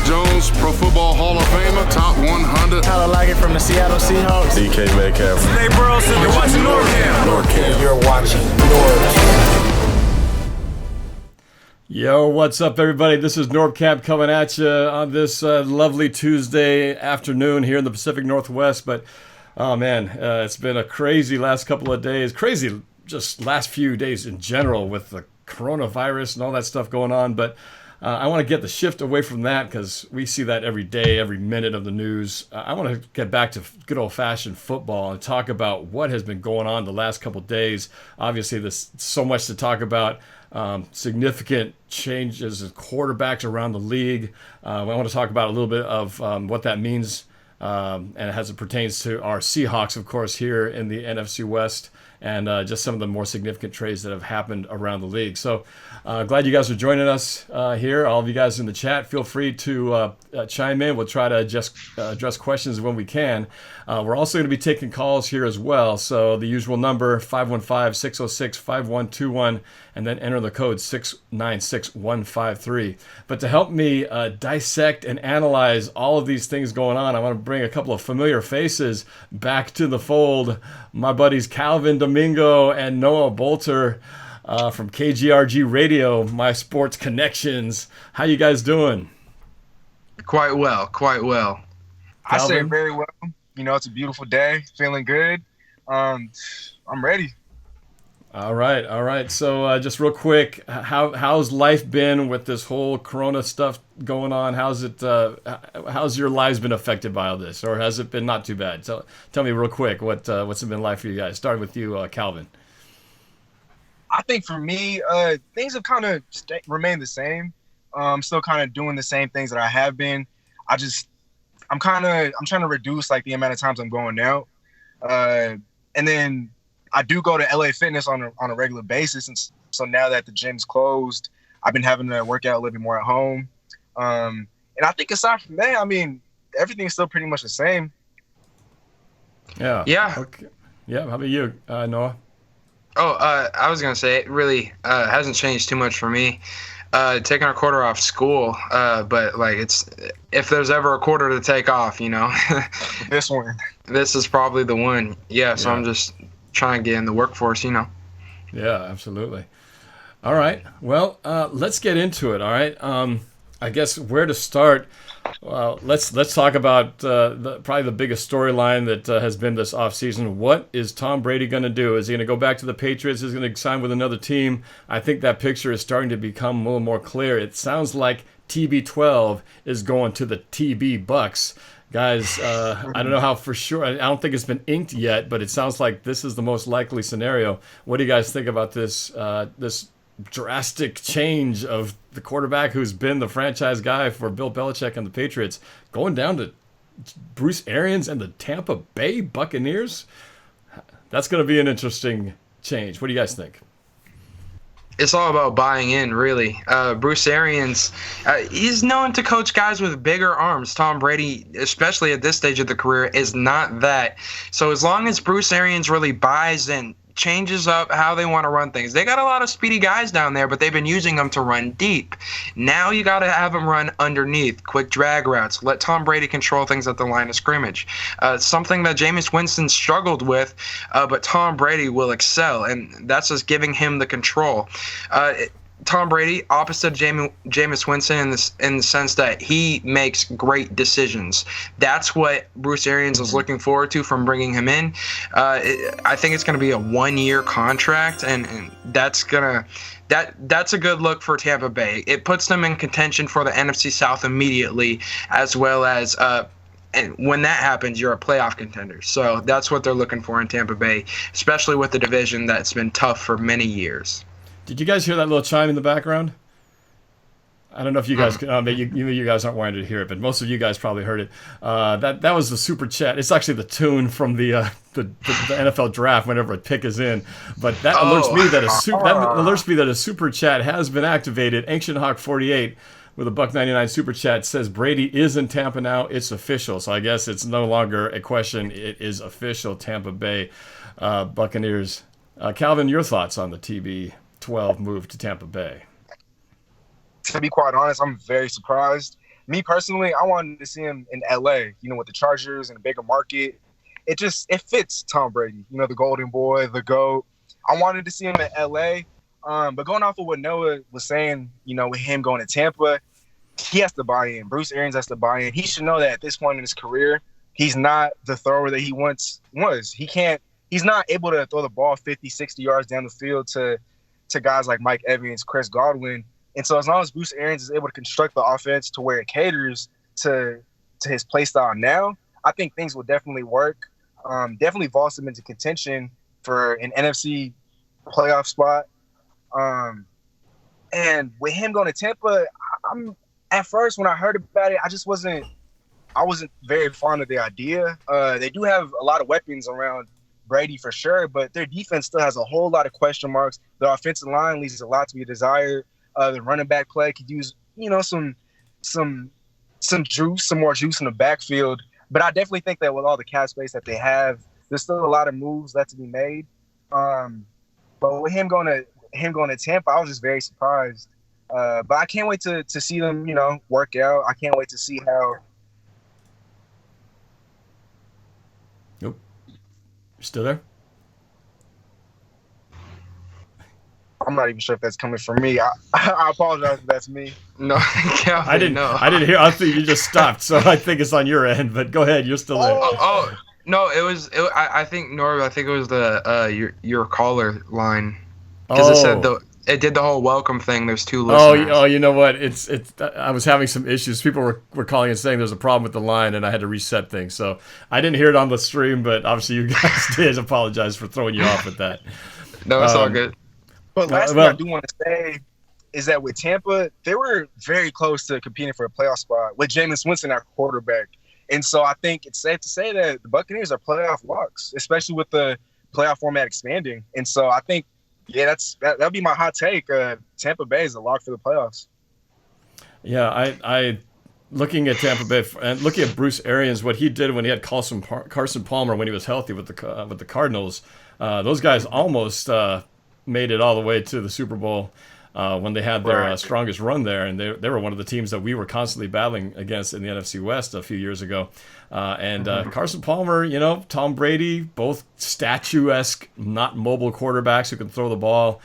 Jones, Pro Football Hall of Famer, top 100. Tyler Lockett from the Seattle Seahawks. DK Metcalf. Nate Burleson, you're watching NorbCam. NorbCam. You're watching NorbCam. Yo, what's up, everybody? This is NorbCam coming at you on this lovely Tuesday afternoon here in the Pacific Northwest. But, oh man, it's been a crazy last couple of days. Crazy just last few days in general with the coronavirus and all that stuff going on. But I want to get the shift away from that because we see that every day, every minute of the news. I want to get back to good old-fashioned football and talk about what has been going on the last couple of days. Obviously, there's so much to talk about. Significant changes in quarterbacks around the league. I want to talk about a little bit of what that means and as it pertains to our Seahawks, of course, here in the NFC West, and just some of the more significant trades that have happened around the league. So glad you guys are joining us here. All of you guys in the chat, feel free to chime in. We'll try to just address questions when we can. We're also going to be taking calls here as well. So the usual number, 515-606-5121, and then enter the code 696153. But to help me dissect and analyze all of these things going on, I want to bring a couple of familiar faces back to the fold. My buddies Calvin, Domingo, and Noah Boelter from KGRG Radio, my sports connections. How you guys doing? Quite well, quite well. Calvin? I say very well. You know, it's a beautiful day, feeling good. I'm ready. All right. So just real quick, how's life been with this whole Corona stuff going on? How's your lives been affected by all this, or has it been not too bad? So tell me real quick what's it been like for you guys. Starting with you, Calvin. I think for me, things have kind of remained the same. I'm still kind of doing the same things that I have been. I'm trying to reduce like the amount of times I'm going out, and then I do go to LA Fitness on a regular basis, and so now that the gym's closed, I've been having to work out a little bit more at home. And I think aside from that, I mean, everything's still pretty much the same. Yeah. Okay. Yeah. How about you, Noah? I was gonna say it really hasn't changed too much for me. Taking a quarter off school, but like if there's ever a quarter to take off, you know, this is probably the one. Yeah, so I'm just trying to get in the workforce, you know. Yeah, absolutely. All right. Well, let's get into it. All right. I guess where to start. Let's talk about probably the biggest storyline that has been this offseason. What is Tom Brady going to do? Is he going to go back to the Patriots? Is he going to sign with another team? I think that picture is starting to become a little more clear. It sounds like TB12 is going to the TB Bucks. Guys, I don't know how for sure. I don't think it's been inked yet, but it sounds like this is the most likely scenario. What do you guys think about this drastic change of the quarterback who's been the franchise guy for Bill Belichick and the Patriots going down to Bruce Arians and the Tampa Bay Buccaneers? That's going to be an interesting change. What do you guys think? It's all about buying in, really. Bruce Arians, he's known to coach guys with bigger arms. Tom Brady, especially at this stage of the career, is not that. So as long as Bruce Arians really buys in, changes up how they want to run things. They got a lot of speedy guys down there, but they've been using them to run deep. Now you got to have them run underneath, quick drag routes. Let Tom Brady control things at the line of scrimmage. Something that Jameis Winston struggled with, but Tom Brady will excel, and that's just giving him the control. Tom Brady, opposite Jameis Winston in the sense that he makes great decisions. That's what Bruce Arians was looking forward to from bringing him in. I think it's going to be a 1-year contract, and that's a good look for Tampa Bay. It puts them in contention for the NFC South immediately, as well as and when that happens, you're a playoff contender. So that's what they're looking for in Tampa Bay, especially with the division that's been tough for many years. Did you guys hear that little chime in the background? I don't know if you guys, you guys aren't wanting to hear it, but most of you guys probably heard it. That was the super chat. It's actually the tune from the NFL draft whenever a pick is in. But that alerts me that a super chat has been activated. Ancient Hawk 48 with a $1.99 super chat says Brady is in Tampa now. It's official. So I guess it's no longer a question. It is official. Tampa Bay Buccaneers. Calvin, your thoughts on the TB12 move to Tampa Bay? To be quite honest, I'm very surprised. me personally, I wanted to see him in LA, with the Chargers and a bigger market. It fits Tom Brady, the golden boy, the GOAT. I wanted to see him in LA. But going off of what Noah was saying, with him going to Tampa, he has to buy in. Bruce Arians has to buy in. He should know that at this point in his career, he's not the thrower that he once was. He's not able to throw the ball 50, 60 yards down the field to guys like Mike Evans, Chris Godwin. And so as long as Bruce Arians is able to construct the offense to where it caters to his play style now, I think things will definitely work. Definitely vaults him into contention for an NFC playoff spot. And with him going to Tampa, at first when I heard about it, I wasn't very fond of the idea. They do have a lot of weapons around Brady for sure, but their defense still has a whole lot of question marks. The offensive line leaves a lot to be desired. The running back play could use, some juice, some more juice in the backfield. But I definitely think that with all the cap space that they have, there's still a lot of moves left to be made. But with him going to Tampa, I was just very surprised. But I can't wait to see them, work out. I can't wait to see how. Nope. You still there? I'm not even sure if that's coming from me. I apologize if that's me. No, I didn't know. I didn't hear. I think you just stopped, so I think it's on your end. But go ahead, you're still there. Oh no, it was. I think Norb. I think it was the your caller line because it said it did the whole welcome thing. There's two listeners. Oh, you know what? It's. I was having some issues. People were calling and saying there's a problem with the line, and I had to reset things. So I didn't hear it on the stream, but obviously you guys did. Apologize for throwing you off with that. No, it's all good. But last thing I do want to say is that with Tampa, they were very close to competing for a playoff spot with Jameis Winston at quarterback. And so I think it's safe to say that the Buccaneers are playoff locks, especially with the playoff format expanding. And so I think, that'll be my hot take. Tampa Bay is a lock for the playoffs. Yeah, I looking at Tampa Bay and looking at Bruce Arians, what he did when he had Carson Palmer when he was healthy with the Cardinals, those guys almost made it all the way to the Super Bowl when they had their strongest run there, and they were one of the teams that we were constantly battling against in the NFC West a few years ago. Carson Palmer, Tom Brady, both statuesque, not mobile quarterbacks who can throw the ball.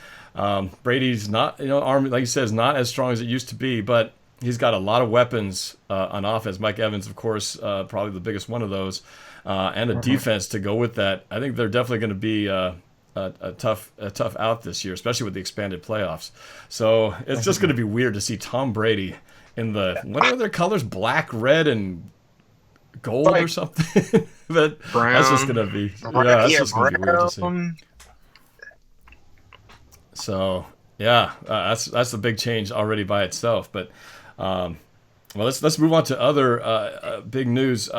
Brady's not, arm, like you said, is not as strong as it used to be, but he's got a lot of weapons on offense. Mike Evans, of course, probably the biggest one of those, and a defense to go with that. I think they're definitely going to be a tough out this year, especially with the expanded playoffs. So it's just going to be weird to see Tom Brady in what are their colors? Black, red, and gold or something. But brown. That's just going to be just going to be weird to see. So that's a big change already by itself. But let's move on to other big news.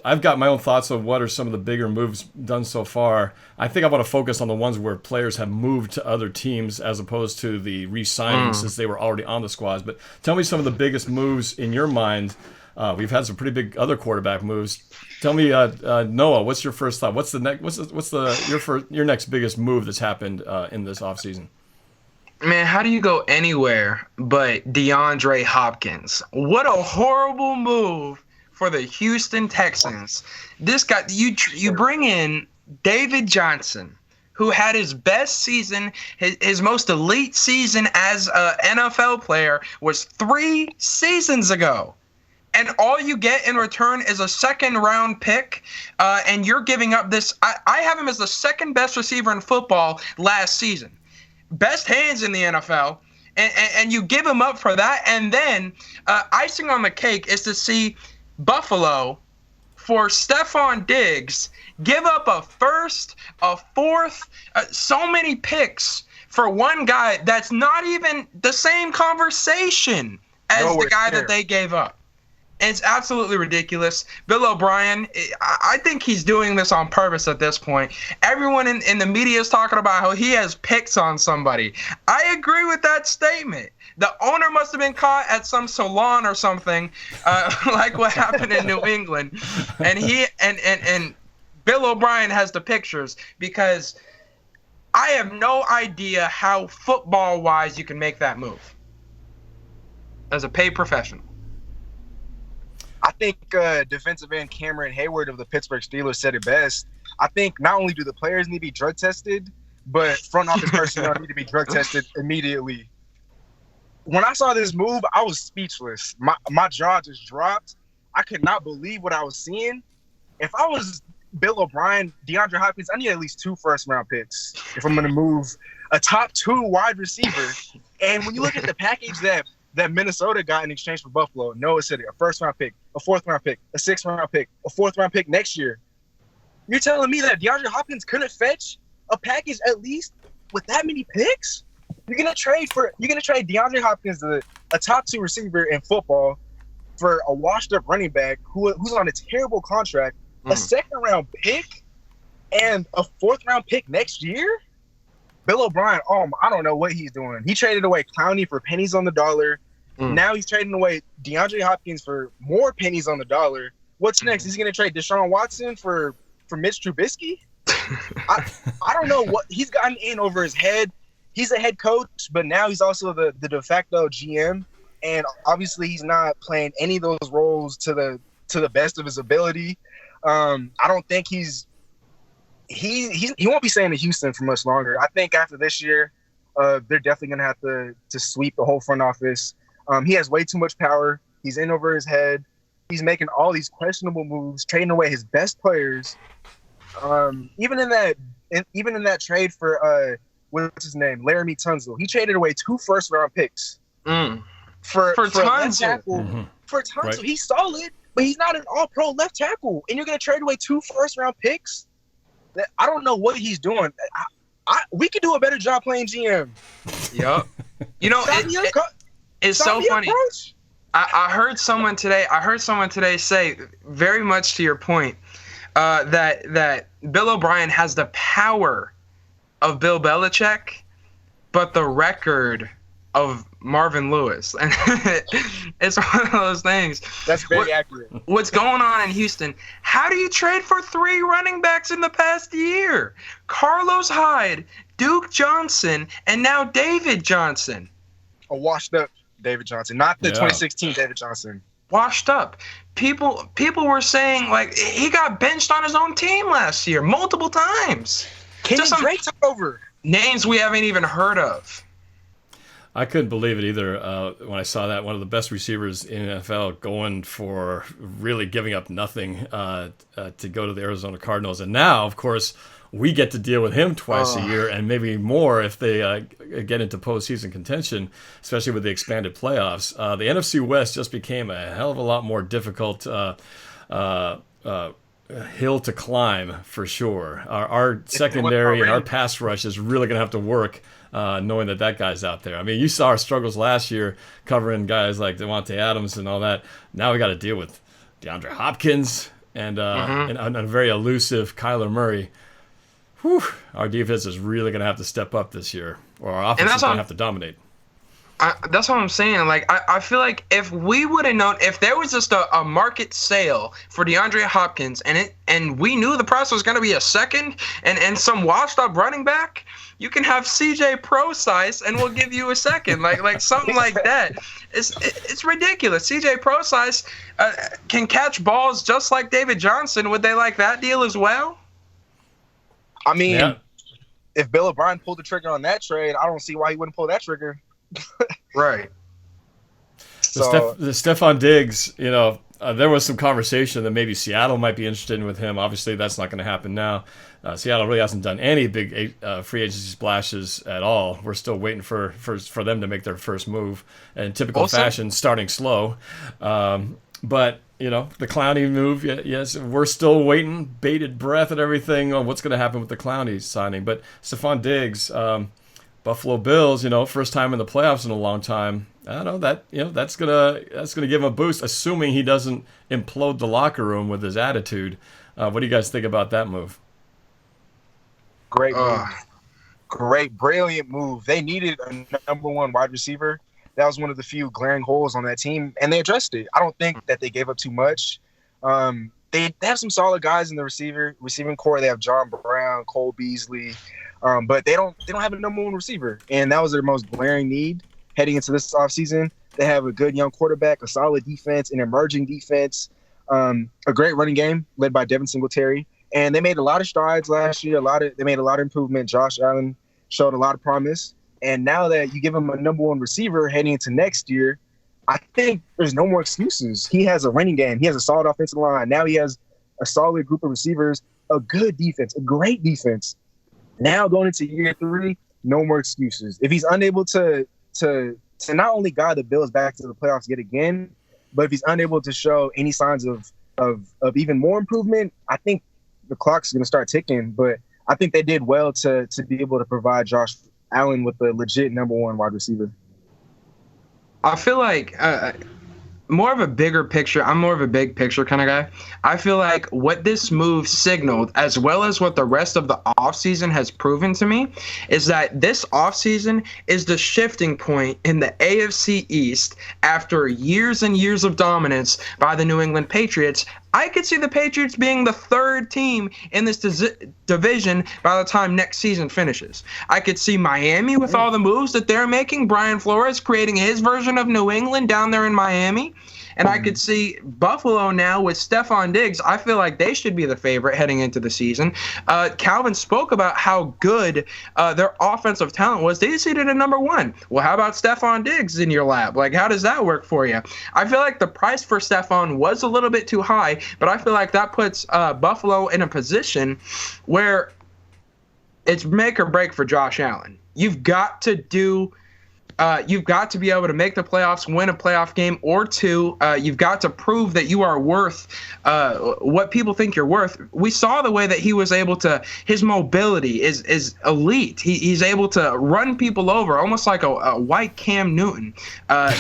I've got my own thoughts on what are some of the bigger moves done so far. I think I want to focus on the ones where players have moved to other teams as opposed to the re-signing since they were already on the squads. But tell me some of the biggest moves in your mind. We've had some pretty big other quarterback moves. Tell me, Noah, what's your first thought? What's your next biggest move that's happened in this offseason? Man, how do you go anywhere but DeAndre Hopkins? What a horrible move for the Houston Texans. This guy, you bring in David Johnson, who had his best season, his most elite season as an NFL player was 3 seasons ago. And all you get in return is a second-round pick, and you're giving up this. I have him as the second best receiver in football last season. Best hands in the NFL, and you give him up for that. And then icing on the cake is to see Buffalo, for Stephon Diggs, give up a first, a fourth, so many picks for one guy that's not even the same conversation as the guy that they gave up. It's absolutely ridiculous. Bill O'Brien, I think he's doing this on purpose at this point. Everyone in the media is talking about how he has picks on somebody. I agree with that statement. The owner must have been caught at some salon or something, like what happened in New England. And and Bill O'Brien has the pictures, because I have no idea how football-wise you can make that move as a paid professional. I think defensive end Cameron Hayward of the Pittsburgh Steelers said it best. I think not only do the players need to be drug tested, but front office personnel need to be drug tested immediately. When I saw this move, I was speechless. My jaw just dropped. I could not believe what I was seeing. If I was Bill O'Brien, DeAndre Hopkins, I need at least 2 first-round picks if I'm going to move a top 2 wide receiver. And when you look at the package that Minnesota got in exchange for Buffalo, Noah City, a first-round pick, a fourth-round pick, a sixth-round pick, a fourth-round pick next year, you're telling me that DeAndre Hopkins couldn't fetch a package at least with that many picks? You're gonna trade DeAndre Hopkins, a top 2 receiver in football, for a washed-up running back who's on a terrible contract, a second-round pick, and a fourth-round pick next year? Bill O'Brien, I don't know what he's doing. He traded away Clowney for pennies on the dollar. Now he's trading away DeAndre Hopkins for more pennies on the dollar. What's next? Is he gonna trade Deshaun Watson for Mitch Trubisky? I don't know what he's gotten in over his head. He's a head coach, but now he's also the de facto GM, and obviously he's not playing any of those roles to the best of his ability. I don't think he won't be staying in Houston for much longer. I think after this year, they're definitely gonna have to sweep the whole front office. He has way too much power. He's in over his head. He's making all these questionable moves, trading away his best players. Even in that trade for what's his name, Laramie Tunsil, he traded away 2 first-round picks for Tunsil. For Tunsil, right. He's solid, but he's not an all-pro left tackle, and you're going to trade away 2 first-round picks? I don't know what he's doing. We could do a better job playing GM. Yep. You know, it's so funny. I heard someone today say, very much to your point, that Bill O'Brien has the power of Bill Belichick, but the record of Marvin Lewis. And it's one of those things. That's very accurate. What's going on in Houston? How do you trade for 3 running backs in the past year? Carlos Hyde, Duke Johnson, and now David Johnson. A washed up David Johnson, not the 2016 David Johnson. Washed up. People were saying, like, he got benched on his own team last year multiple times. Kenny Drake took over. Names we haven't even heard of. I couldn't believe it either when I saw that. One of the best receivers in the NFL going for really giving up nothing to go to the Arizona Cardinals. And now, of course, we get to deal with him twice a year and maybe more if they get into postseason contention, especially with the expanded playoffs. The NFC West just became a hell of a lot more difficult hill to climb for sure. Our secondary and our pass rush is really going to have to work knowing that guy's out there. I mean, you saw our struggles last year covering guys like Devontae Adams and all that. Now we got to deal with DeAndre Hopkins and a very elusive Kyler Murray. Whew, our defense is really going to have to step up this year, or our offense is going to have to dominate. That's what I'm saying. Like, I feel like if we would have known, if there was just a market sale for DeAndre Hopkins, and we knew the price was going to be a second and some washed up running back, you can have CJ Pro-Size and we'll give you a second, like something like that. It's ridiculous. CJ Pro-Size can catch balls just like David Johnson. Would they like that deal as well? I mean, if Bill O'Brien pulled the trigger on that trade, I don't see why he wouldn't pull that trigger. Right. The Stephon Diggs, there was some conversation that maybe Seattle might be interested in with him. Obviously, that's not going to happen now. Seattle really hasn't done any big free agency splashes at all. We're still waiting for them to make their first move. In typical fashion, starting slow. But, the Clowney move, yes, we're still waiting, bated breath and everything on what's going to happen with the Clowney signing. But Stephon Diggs, Buffalo Bills, first time in the playoffs in a long time. I don't know that's gonna give him a boost, assuming he doesn't implode the locker room with his attitude. What do you guys think about that move? Great move. Brilliant move. They needed a number 1 wide receiver. That was one of the few glaring holes on that team, and they addressed it. I don't think that they gave up too much. They have some solid guys in the receiving core. They have John Brown, Cole Beasley, but they don't have a number 1 receiver, and that was their most glaring need heading into this offseason. They have a good young quarterback, a solid defense, an emerging defense, a great running game led by Devin Singletary. And they made a lot of strides last year. They made a lot of improvement. Josh Allen showed a lot of promise. And now that you give him a number one receiver heading into next year, I think there's no more excuses. He has a running game. He has a solid offensive line. Now he has a solid group of receivers, a good defense, a great defense. Now going into year 3, no more excuses. If he's unable to not only guide the Bills back to the playoffs yet again, but if he's unable to show any signs of even more improvement, I think the clock's going to start ticking. But I think they did well to be able to provide Josh Allen with a legit number one wide receiver. I feel like more of a bigger picture. I'm more of a big picture kind of guy. I feel like what this move signaled, as well as what the rest of the offseason has proven to me, is that this offseason is the shifting point in the AFC East after years and years of dominance by the New England Patriots. I could see the Patriots being the 3rd team in this division by the time next season finishes. I could see Miami with all the moves that they're making, Brian Flores creating his version of New England down there in Miami. And I could see Buffalo now with Stephon Diggs. I feel like they should be the favorite heading into the season. Calvin spoke about how good their offensive talent was. They seeded at number 1. Well, how about Stephon Diggs in your lap? Like, how does that work for you? I feel like the price for Stephon was a little bit too high, but I feel like that puts Buffalo in a position where it's make or break for Josh Allen. You've got to be able to make the playoffs, win a playoff game or 2. You've got to prove that you are worth what people think you're worth. We saw the way that he was able to, his mobility is elite. He's able to run people over almost like a white Cam Newton.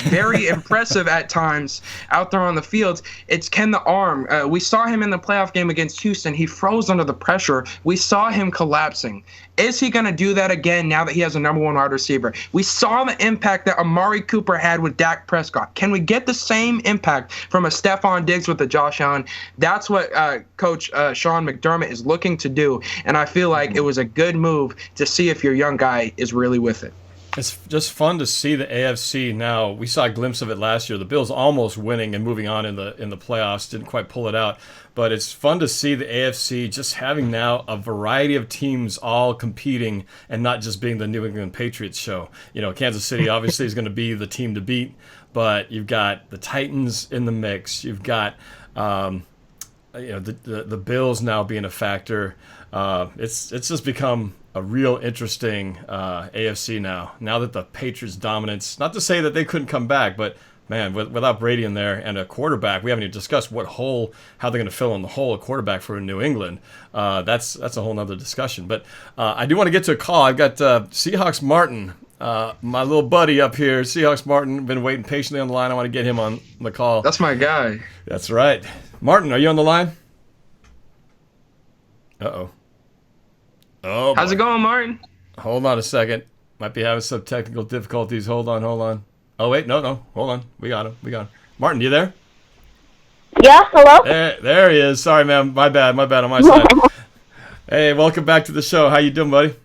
Very impressive at times out there on the field. It's Ken the Arm. We saw him in the playoff game against Houston. He froze under the pressure. We saw him collapsing. Is he going to do that again now that he has a number 1 wide receiver? We saw the impact that Amari Cooper had with Dak Prescott. Can we get the same impact from a Stephon Diggs with a Josh Allen? That's what Coach Sean McDermott is looking to do, and I feel like it was a good move to see if your young guy is really with it. It's just fun to see the AFC now. We saw a glimpse of it last year. The Bills almost winning and moving on in the playoffs, didn't quite pull it out. But it's fun to see the AFC just having now a variety of teams all competing and not just being the New England Patriots show. You know, Kansas City obviously is going to be the team to beat, but you've got the Titans in the mix. You've got the Bills now being a factor. It's just become a real interesting AFC now. Now that the Patriots' dominance, not to say that they couldn't come back, but man, without Brady in there and a quarterback, we haven't even discussed how they're going to fill in the hole, a quarterback for New England. That's a whole nother discussion. But I do want to get to a call. I've got Seahawks Martin, my little buddy up here. Seahawks Martin, been waiting patiently on the line. I want to get him on the call. That's my guy. That's right. Martin, are you on the line? Uh-oh. Oh, how's it going, Martin? Hold on a second. Might be having some technical difficulties. Hold on. Oh, wait. No. Hold on. We got him. Martin, you there? Yeah, hello? There he is. Sorry, man. My bad on my side. Hey, welcome back to the show. How you doing, buddy?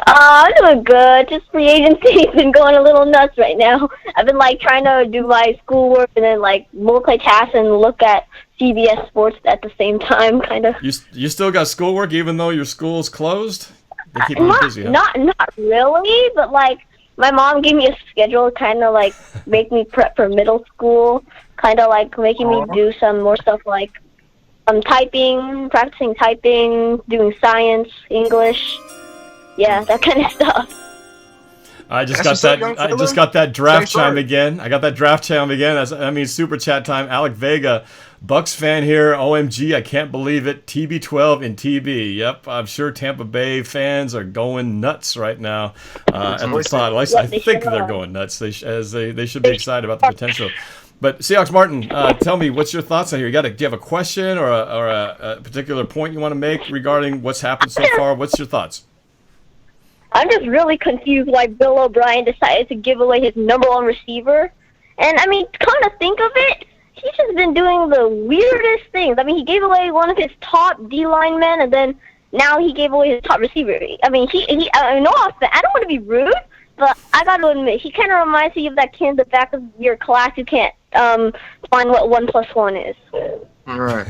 I'm doing good. Just free agency's been going a little nuts right now. I've been, trying to do my schoolwork and then, multitask and look at CBS Sports at the same time, kind of. You still got schoolwork even though your school's closed? They keep you busy, huh? Not really, but, my mom gave me a schedule, kind of, make me prep for middle school, kind of, making me do some more stuff typing, practicing typing, doing science, English. Yeah, that kind of stuff. I just got that draft chime again. I got that draft chime again. Super chat time. Alec Vega, Bucks fan here. OMG, I can't believe it. TB12 in TB. Yep, I'm sure Tampa Bay fans are going nuts right now at the thought. Well, I think they're going nuts. They should be excited about the potential. But Seahawks Martin, tell me, what's your thoughts on here? Do you have a question or a particular point you want to make regarding what's happened so far? What's your thoughts? I'm just really confused why Bill O'Brien decided to give away his number 1 receiver. And, kind of think of it, he's just been doing the weirdest things. He gave away one of his top D linemen, and then now he gave away his top receiver. I don't want to be rude, but I got to admit, he kind of reminds me of that kid in the back of your class who can't find what 1 + 1 is. All right.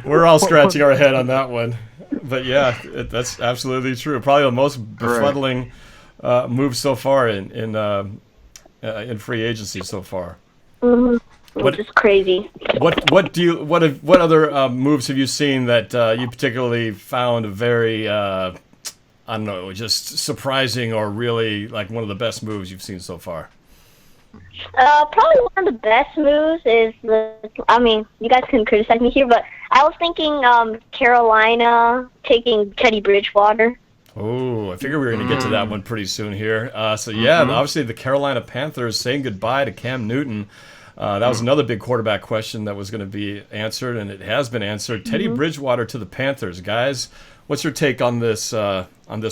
We're all scratching our head on that one. But yeah, that's absolutely true. Probably the most befuddling move so far in free agency so far. Which is crazy. What other moves have you seen that you particularly found very I don't know, just surprising or really like one of the best moves you've seen so far? Probably one of the best moves is you guys can criticize me here, but I was thinking Carolina taking Teddy Bridgewater. Oh, I figured we were going to get to that one pretty soon here. Obviously the Carolina Panthers saying goodbye to Cam Newton. That was another big quarterback question that was going to be answered, and it has been answered. Teddy Bridgewater to the Panthers. Guys, what's your take on this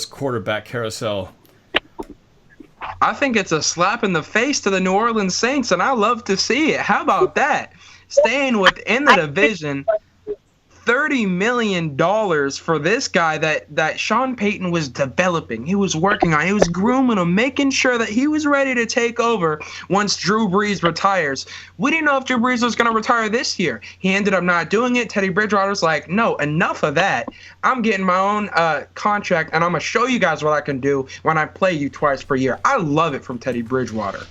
quarterback carousel? I think it's a slap in the face to the New Orleans Saints, and I love to see it. How about that? Staying within the division, $30 million for this guy that Sean Payton was developing. He was working on. He was grooming him, making sure that he was ready to take over once Drew Brees retires. We didn't know if Drew Brees was going to retire this year. He ended up not doing it. Teddy Bridgewater's like, no, enough of that. I'm getting my own contract, and I'm going to show you guys what I can do when I play you twice per year. I love it from Teddy Bridgewater.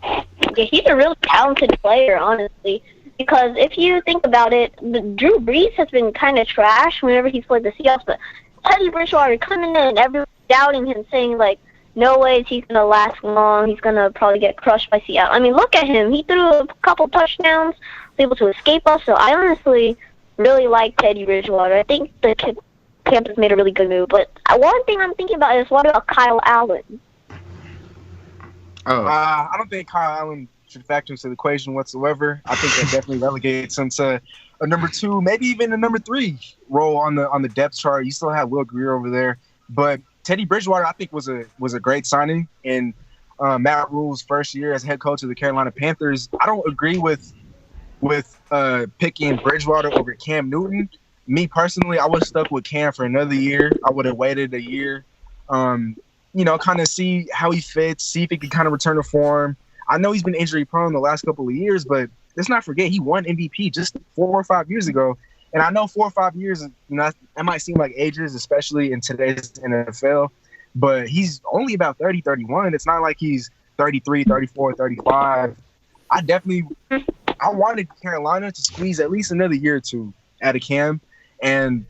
Yeah, he's a really talented player, honestly. Because if you think about it, Drew Brees has been kind of trash whenever he's played the Seahawks, but Teddy Bridgewater coming in and everyone doubting him, saying, like, no ways he's going to last long. He's going to probably get crushed by Seattle. I mean, look at him. He threw a couple touchdowns, was able to escape us. So I honestly really like Teddy Bridgewater. I think the Panthers made a really good move. But one thing I'm thinking about is, what about Kyle Allen? I don't think Kyle Allen should factor into the equation whatsoever. I think that definitely relegates him to a number 2, maybe even a number 3 role on the depth chart. You still have Will Greer over there, but Teddy Bridgewater I think was a great signing in Matt Rule's first year as head coach of the Carolina Panthers. I don't agree with picking Bridgewater over Cam Newton. Me personally, I would have stuck with Cam for another year. I would have waited a year, kind of see how he fits, see if he can kind of return to form. I know he's been injury prone the last couple of years, but let's not forget he won MVP just 4 or 5 years ago. And I know 4 or 5 years, that might seem like ages, especially in today's NFL, but he's only about 30, 31. It's not like he's 33, 34, 35. I wanted Carolina to squeeze at least another year or two out of Cam and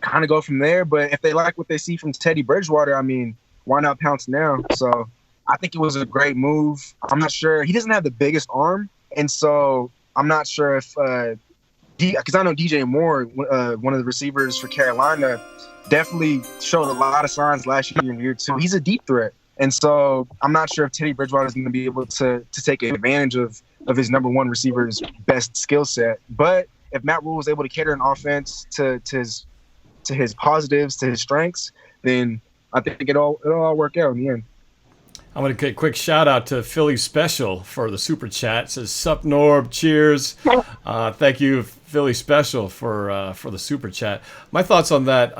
kind of go from there. But if they like what they see from Teddy Bridgewater, I mean, why not pounce now? So I think it was a great move. I'm not sure. He doesn't have the biggest arm, and so I'm not sure if because I know DJ Moore, one of the receivers for Carolina, definitely showed a lot of signs last year and year 2. He's a deep threat, and so I'm not sure if Teddy Bridgewater is going to be able to take advantage of his number 1 receiver's best skill set. But if Matt Rule was able to cater an offense to his positives, to his strengths, then I think it'll all work out in the end. I'm going to get a quick shout out to Philly Special for the super chat. It says, "Sup Norb, cheers." Thank you, Philly Special, for the super chat. My thoughts on that,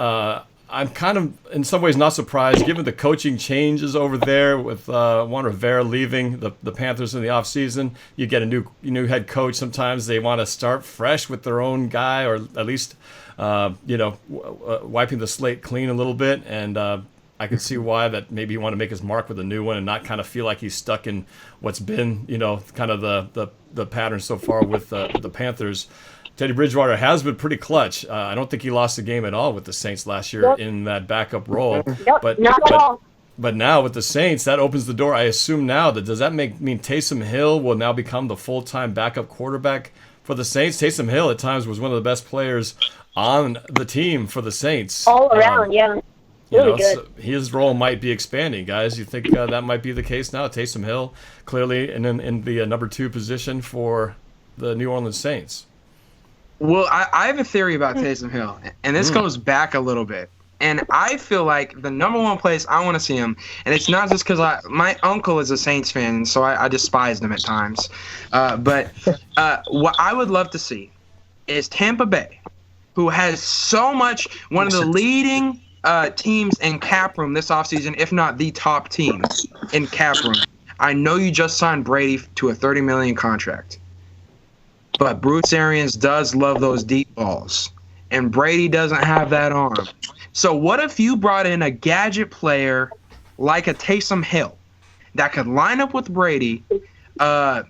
I'm kind of in some ways not surprised given the coaching changes over there with Juan Rivera leaving the Panthers in the offseason. You get a new head coach. Sometimes they want to start fresh with their own guy, or at least wiping the slate clean a little bit. And I can see why that maybe he want to make his mark with a new one and not kind of feel like he's stuck in what's been, kind of the pattern so far with the Panthers. Teddy Bridgewater has been pretty clutch. I don't think he lost the game at all with the Saints last year in that backup role. Nope, not at all. But now with the Saints, that opens the door. I assume now does that mean Taysom Hill will now become the full-time backup quarterback for the Saints? Taysom Hill at times was one of the best players on the team for the Saints. All around, yeah. Really good. So his role might be expanding, guys. You think that might be the case now? Taysom Hill clearly in the number 2 position for the New Orleans Saints. Well, I have a theory about Taysom Hill, and this goes back a little bit. And I feel like the number 1 place I want to see him, and it's not just because my uncle is a Saints fan, and so I despise them at times. But what I would love to see is Tampa Bay, who has so much, one of the leading teams in cap room this offseason, if not the top team in cap room. I know you just signed Brady to a $30 million contract, but Bruce Arians does love those deep balls, and Brady doesn't have that arm. So what if you brought in a gadget player like a Taysom Hill that could line up with Brady?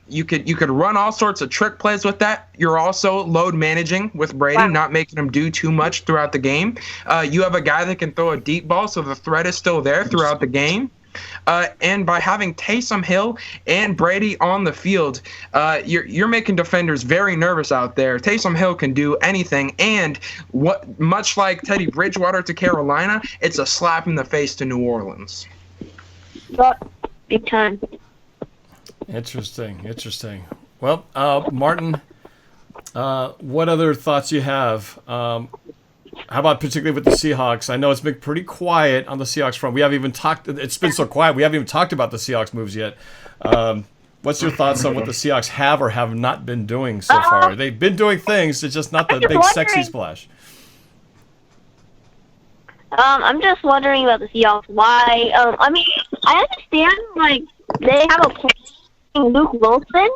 You could run all sorts of trick plays with that. You're also load managing with Brady, not making him do too much throughout the game. You have a guy that can throw a deep ball, so the threat is still there throughout the game. And by having Taysom Hill and Brady on the field, you're making defenders very nervous out there. Taysom Hill can do anything, and much like Teddy Bridgewater to Carolina, it's a slap in the face to New Orleans. Big time. Interesting. Well, Martin, what other thoughts you have? How about particularly with the Seahawks? I know it's been pretty quiet on the Seahawks front. We haven't even talked. It's been so quiet. We haven't even talked about the Seahawks moves yet. What's your thoughts on what the Seahawks have or have not been doing so far? They've been doing things. It's just not the big sexy splash. I'm just wondering about the Seahawks. Why? I mean, I understand like they have a plan Luke Wilson.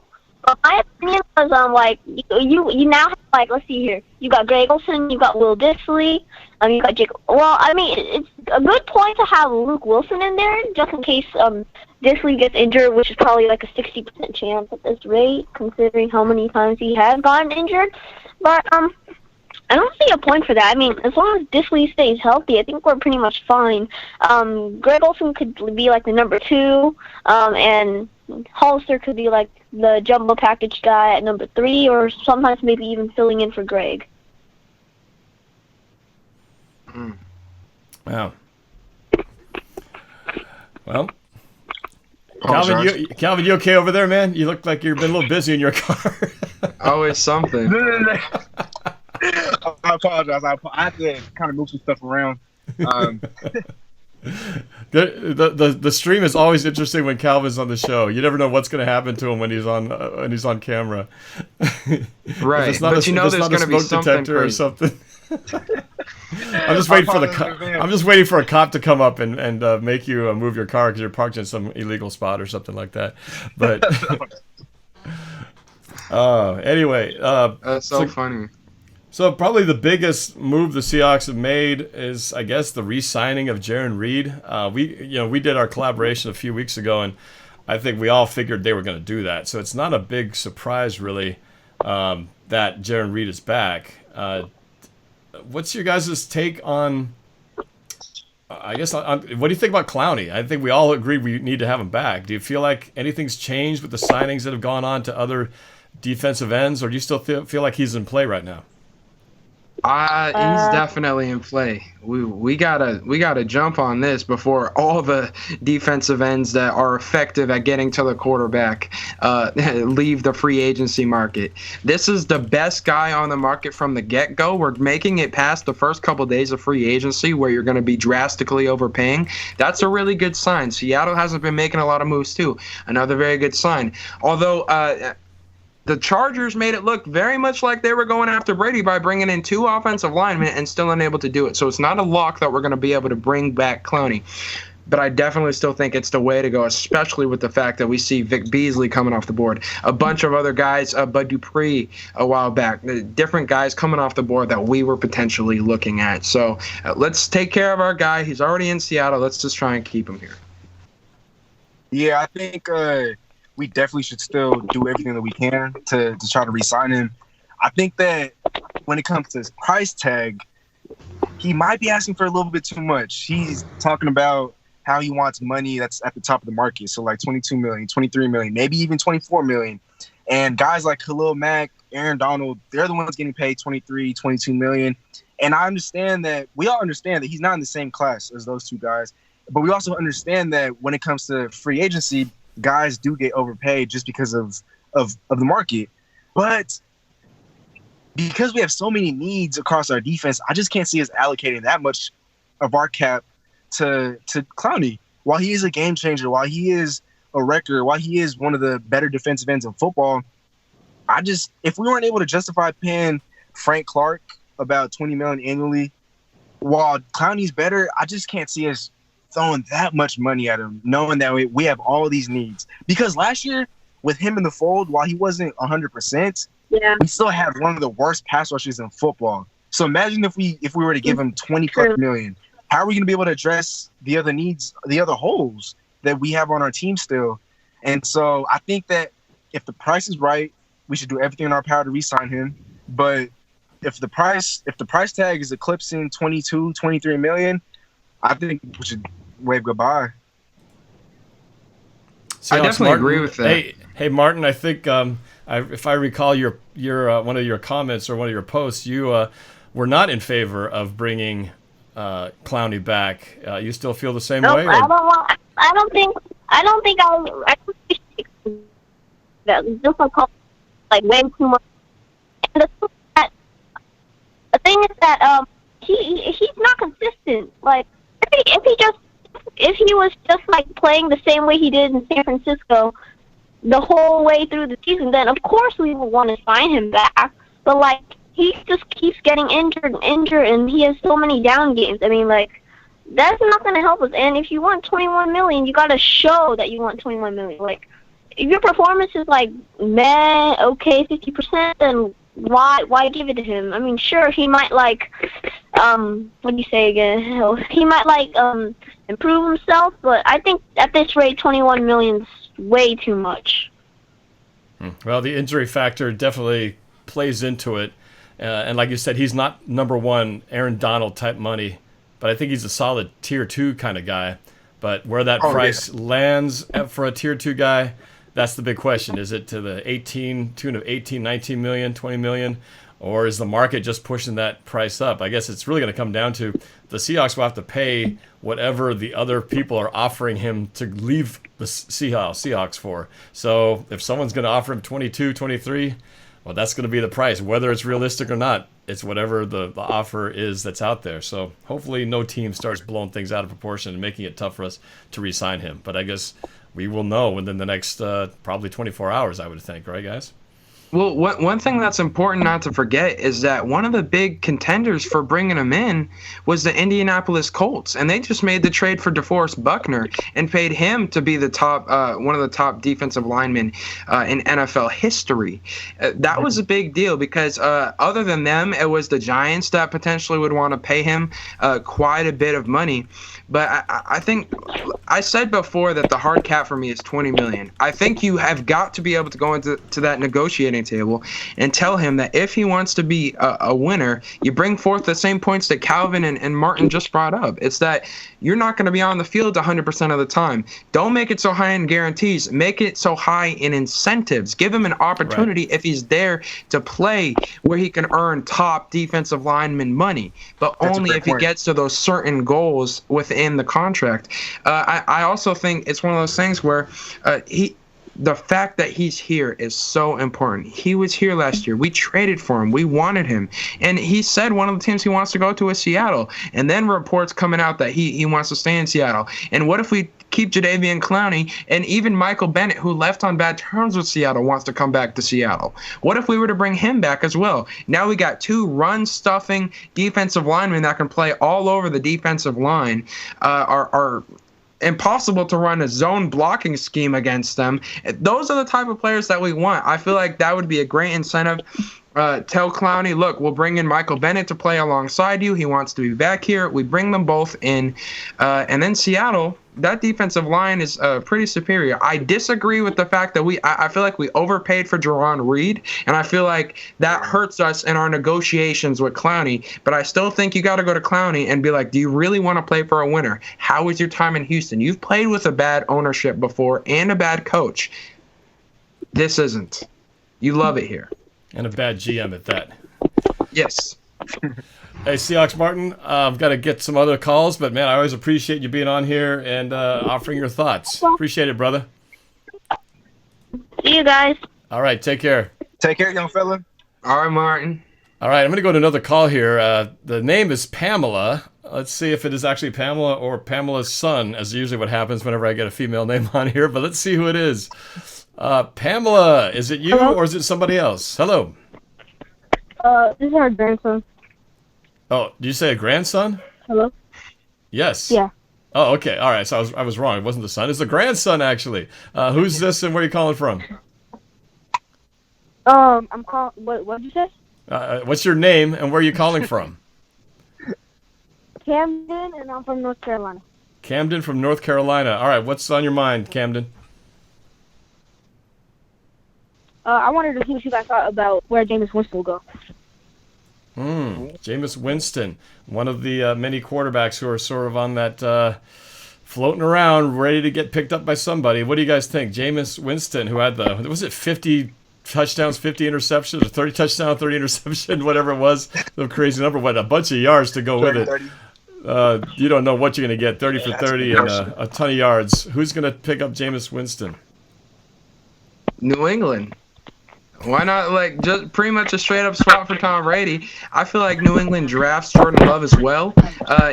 But my opinion was like you now have like, let's see here. You got Greg Olsen, you got Will Dissly, you got Jake. Well, I mean it's a good point to have Luke Wilson in there just in case Dissly gets injured, which is probably like a 60% chance at this rate, considering how many times he has gotten injured. But I don't see a point for that. I mean, as long as Dissly stays healthy, I think we're pretty much fine. Greg Olsen could be like the number 2, and Hollister could be like the jumbo package guy at number 3, or sometimes maybe even filling in for Greg. Wow. Well, Calvin, you okay over there, man? You look like you've been a little busy in your car. Always something. I apologize. I had to kind of move some stuff around. The stream is always interesting when Calvin's on the show. You never know what's going to happen to him when he's on camera. Right, it's not but there's going to be something or something. I'm just waiting for a cop to come up and make you move your car because you're parked in some illegal spot or something like that. But anyway, that's so funny. So probably the biggest move the Seahawks have made is, I guess, the re-signing of Jarran Reed. We did our collaboration a few weeks ago, and I think we all figured they were going to do that. So it's not a big surprise, really, that Jarran Reed is back. What's your guys' take on? What do you think about Clowney? I think we all agree we need to have him back. Do you feel like anything's changed with the signings that have gone on to other defensive ends, or do you still feel like he's in play right now? He's definitely in play. We gotta jump on this before all the defensive ends that are effective at getting to the quarterback leave the free agency market. This is the best guy on the market from the get-go. We're making it past the first couple days of free agency where you're going to be drastically overpaying. That's a really good sign. Seattle hasn't been making a lot of moves too. Another very good sign. Although the Chargers made it look very much like they were going after Brady by bringing in 2 offensive linemen and still unable to do it. So it's not a lock that we're going to be able to bring back Clowney. But I definitely still think it's the way to go, especially with the fact that we see Vic Beasley coming off the board. A bunch of other guys, Bud Dupree a while back, different guys coming off the board that we were potentially looking at. So let's take care of our guy. He's already in Seattle. Let's just try and keep him here. Yeah, I think we definitely should still do everything that we can to try to re-sign him. I think that when it comes to his price tag, he might be asking for a little bit too much. He's talking about how he wants money that's at the top of the market. So like 22 million, 23 million, maybe even 24 million. And guys like Khalil Mack, Aaron Donald, they're the ones getting paid 23, 22 million. And I understand that, we all understand that he's not in the same class as those two guys. But we also understand that when it comes to free agency, guys do get overpaid just because of the market. But because we have so many needs across our defense, I just can't see us allocating that much of our cap to Clowney. While he is a game changer, while he is a wrecker, while he is one of the better defensive ends in football, if we weren't able to justify paying Frank Clark about $20 million annually, while Clowney's better, I just can't see us throwing that much money at him, knowing that we have all these needs. Because last year, with him in the fold, while he wasn't 100%, we still had one of the worst pass rushes in football. So imagine if we were to give him 20+ million. How are we going to be able to address the other needs, the other holes that we have on our team still? And so I think that if the price is right, we should do everything in our power to re-sign him. But if the price tag is eclipsing 22, 23 million, I think we should wave goodbye. I definitely agree with that. Hey, Martin, I think if I recall your one of your comments or one of your posts, you were not in favor of bringing Clowney back. You still feel the same way? Or? I don't think that just like way too much. And the thing is that he's not consistent. Like if he was just like playing the same way he did in San Francisco the whole way through the season, then of course we would want to sign him back. But like he just keeps getting injured, and he has so many down games. I mean, like that's not going to help us. And if you want 21 million, you got to show that you want 21 million. Like if your performance is like meh, okay, 50%, then why give it to him? I mean, sure, he might like what do you say again? He might like improve himself, but I think at this rate 21 million's way too much. Well, the injury factor definitely plays into it. And like you said, he's not number one Aaron Donald type money, but I think he's a solid tier 2 kind of guy. But where that price lands for a tier 2 guy, that's the big question. Is it to the tune of 18, 19 million, 20 million, or is the market just pushing that price up? I guess it's really going to come down to the Seahawks will have to pay whatever the other people are offering him to leave the Seahawks for. So if someone's going to offer him 22, 23, well, that's going to be the price. Whether it's realistic or not, it's whatever the offer is that's out there. So hopefully no team starts blowing things out of proportion and making it tough for us to re-sign him. But I guess we will know within the next probably 24 hours, I would think. Right, guys? Well, one thing that's important not to forget is that one of the big contenders for bringing him in was the Indianapolis Colts, and they just made the trade for DeForest Buckner and paid him to be the top, one of the top defensive linemen in NFL history. That was a big deal because other than them, it was the Giants that potentially would want to pay him quite a bit of money. But I think I said before that the hard cap for me is 20 million. I think you have got to be able to go into that negotiating table and tell him that if he wants to be a winner, you bring forth the same points that Calvin and Martin just brought up. It's that you're not going to be on the field 100% of the time. Don't make it so high in guarantees. Make it so high in incentives. Give him an opportunity if he's there to play where he can earn top defensive lineman money, but only if he gets to those certain goals within the contract. I also think it's one of those things where the fact that he's here is so important. He was here last year. We traded for him. We wanted him. And he said one of the teams he wants to go to is Seattle. And then reports coming out that he wants to stay in Seattle. And what if we keep Jadeveon Clowney and even Michael Bennett, who left on bad terms with Seattle, wants to come back to Seattle? What if we were to bring him back as well? Now we got 2 run-stuffing defensive linemen that can play all over the defensive line. Are impossible to run a zone blocking scheme against them. Those are the type of players that we want. I feel like that would be a great incentive. Tell Clowney, look, we'll bring in Michael Bennett to play alongside you. He wants to be back here. We bring them both in. And then Seattle, that defensive line is pretty superior. I disagree with the fact that I feel like we overpaid for Jerron Reed, and I feel like that hurts us in our negotiations with Clowney. But I still think you got to go to Clowney and be like, do you really want to play for a winner? How was your time in Houston? You've played with a bad ownership before and a bad coach. This isn't. You love it here. And a bad GM at that. Yes. Hey, Seahawks Martin, I've got to get some other calls, but, man, I always appreciate you being on here and offering your thoughts. Appreciate it, brother. See you guys. All right, take care. Take care, young fella. All right, Martin. All right, I'm going to go to another call here. The name is Pamela. Let's see if it is actually Pamela or Pamela's son, as usually what happens whenever I get a female name on here, but let's see who it is. Pamela, is it you or is it somebody else? Hello. This is her grandson. Oh, did you say a grandson? Hello? Yes. Yeah. Oh, okay. All right. So I was wrong. It wasn't the son. It's the grandson, actually. Who's this and where are you calling from? I'm calling. What did you say? What's your name and where are you calling from? Camden, and I'm from North Carolina. Camden from North Carolina. All right. What's on your mind, Camden? I wanted to see what you guys thought about where Jameis Winston will go. Jameis Winston, one of the many quarterbacks who are sort of on that floating around, ready to get picked up by somebody. What do you guys think? Jameis Winston, who had was it 50 touchdowns, 50 interceptions, or 30 touchdowns, 30 interceptions, whatever it was, the crazy number, what, a bunch of yards to go with it. You don't know what you're going to get, 30 for 30 and a ton of yards. Who's going to pick up Jameis Winston? New England. Why not, like, just pretty much a straight-up swap for Tom Brady? I feel like New England drafts Jordan Love as well.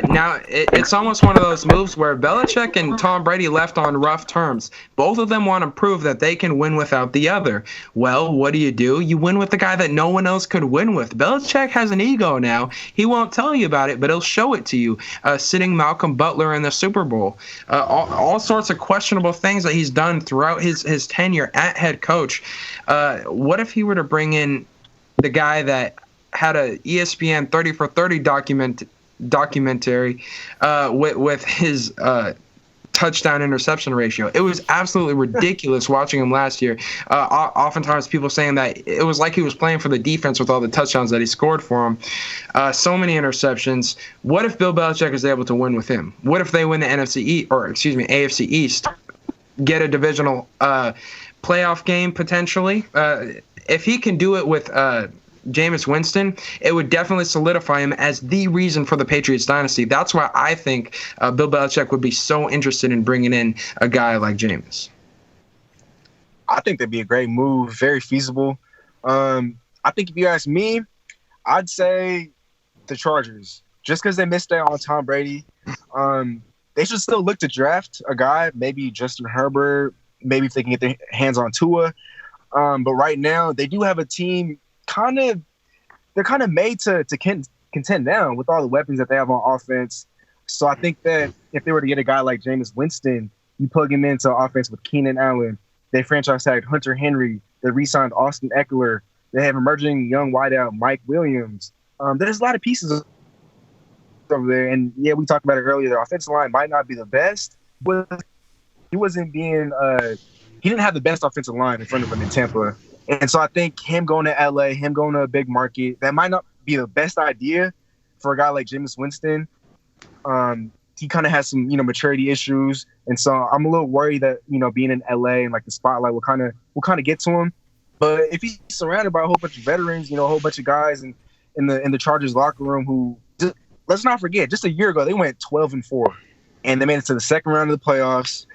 Now, it's almost one of those moves where Belichick and Tom Brady left on rough terms. Both of them want to prove that they can win without the other. Well, what do? You win with the guy that no one else could win with. Belichick has an ego now. He won't tell you about it, but he'll show it to you, sitting Malcolm Butler in the Super Bowl. All sorts of questionable things that he's done throughout his tenure at head coach. What if he were to bring in the guy that had a ESPN 30 for 30 documentary with his touchdown interception ratio? It was absolutely ridiculous watching him last year. Oftentimes people saying that it was like he was playing for the defense with all the touchdowns that he scored for him. So many interceptions. What if Bill Belichick is able to win with him? What if they win the AFC East, get a divisional playoff game potentially? If he can do it with Jameis Winston, it would definitely solidify him as the reason for the Patriots dynasty. That's why I think Bill Belichick would be so interested in bringing in a guy like Jameis. I think that'd be a great move, very feasible. I think if you ask me, I'd say the Chargers. Just because they missed out on Tom Brady, they should still look to draft a guy, maybe Justin Herbert, maybe if they can get their hands on Tua. But right now, they do have a team they're kind of made to contend down with all the weapons that they have on offense. So I think that if they were to get a guy like Jameis Winston, you plug him into offense with Keenan Allen. They franchise tagged Hunter Henry. They re-signed Austin Eckler. They have emerging young wideout Mike Williams. There's a lot of pieces over there. And yeah, we talked about it earlier. The offensive line might not be the best, but he didn't have the best offensive line in front of him in Tampa. And so I think him going to LA, him going to a big market, that might not be the best idea for a guy like Jameis Winston. He kind of has some, maturity issues. And so I'm a little worried that, being in LA and like the spotlight will kind of get to him. But if he's surrounded by a whole bunch of veterans, a whole bunch of guys in the Chargers locker room who, let's not forget, just a year ago, they went 12-4 and they made it to the second round of the playoffs.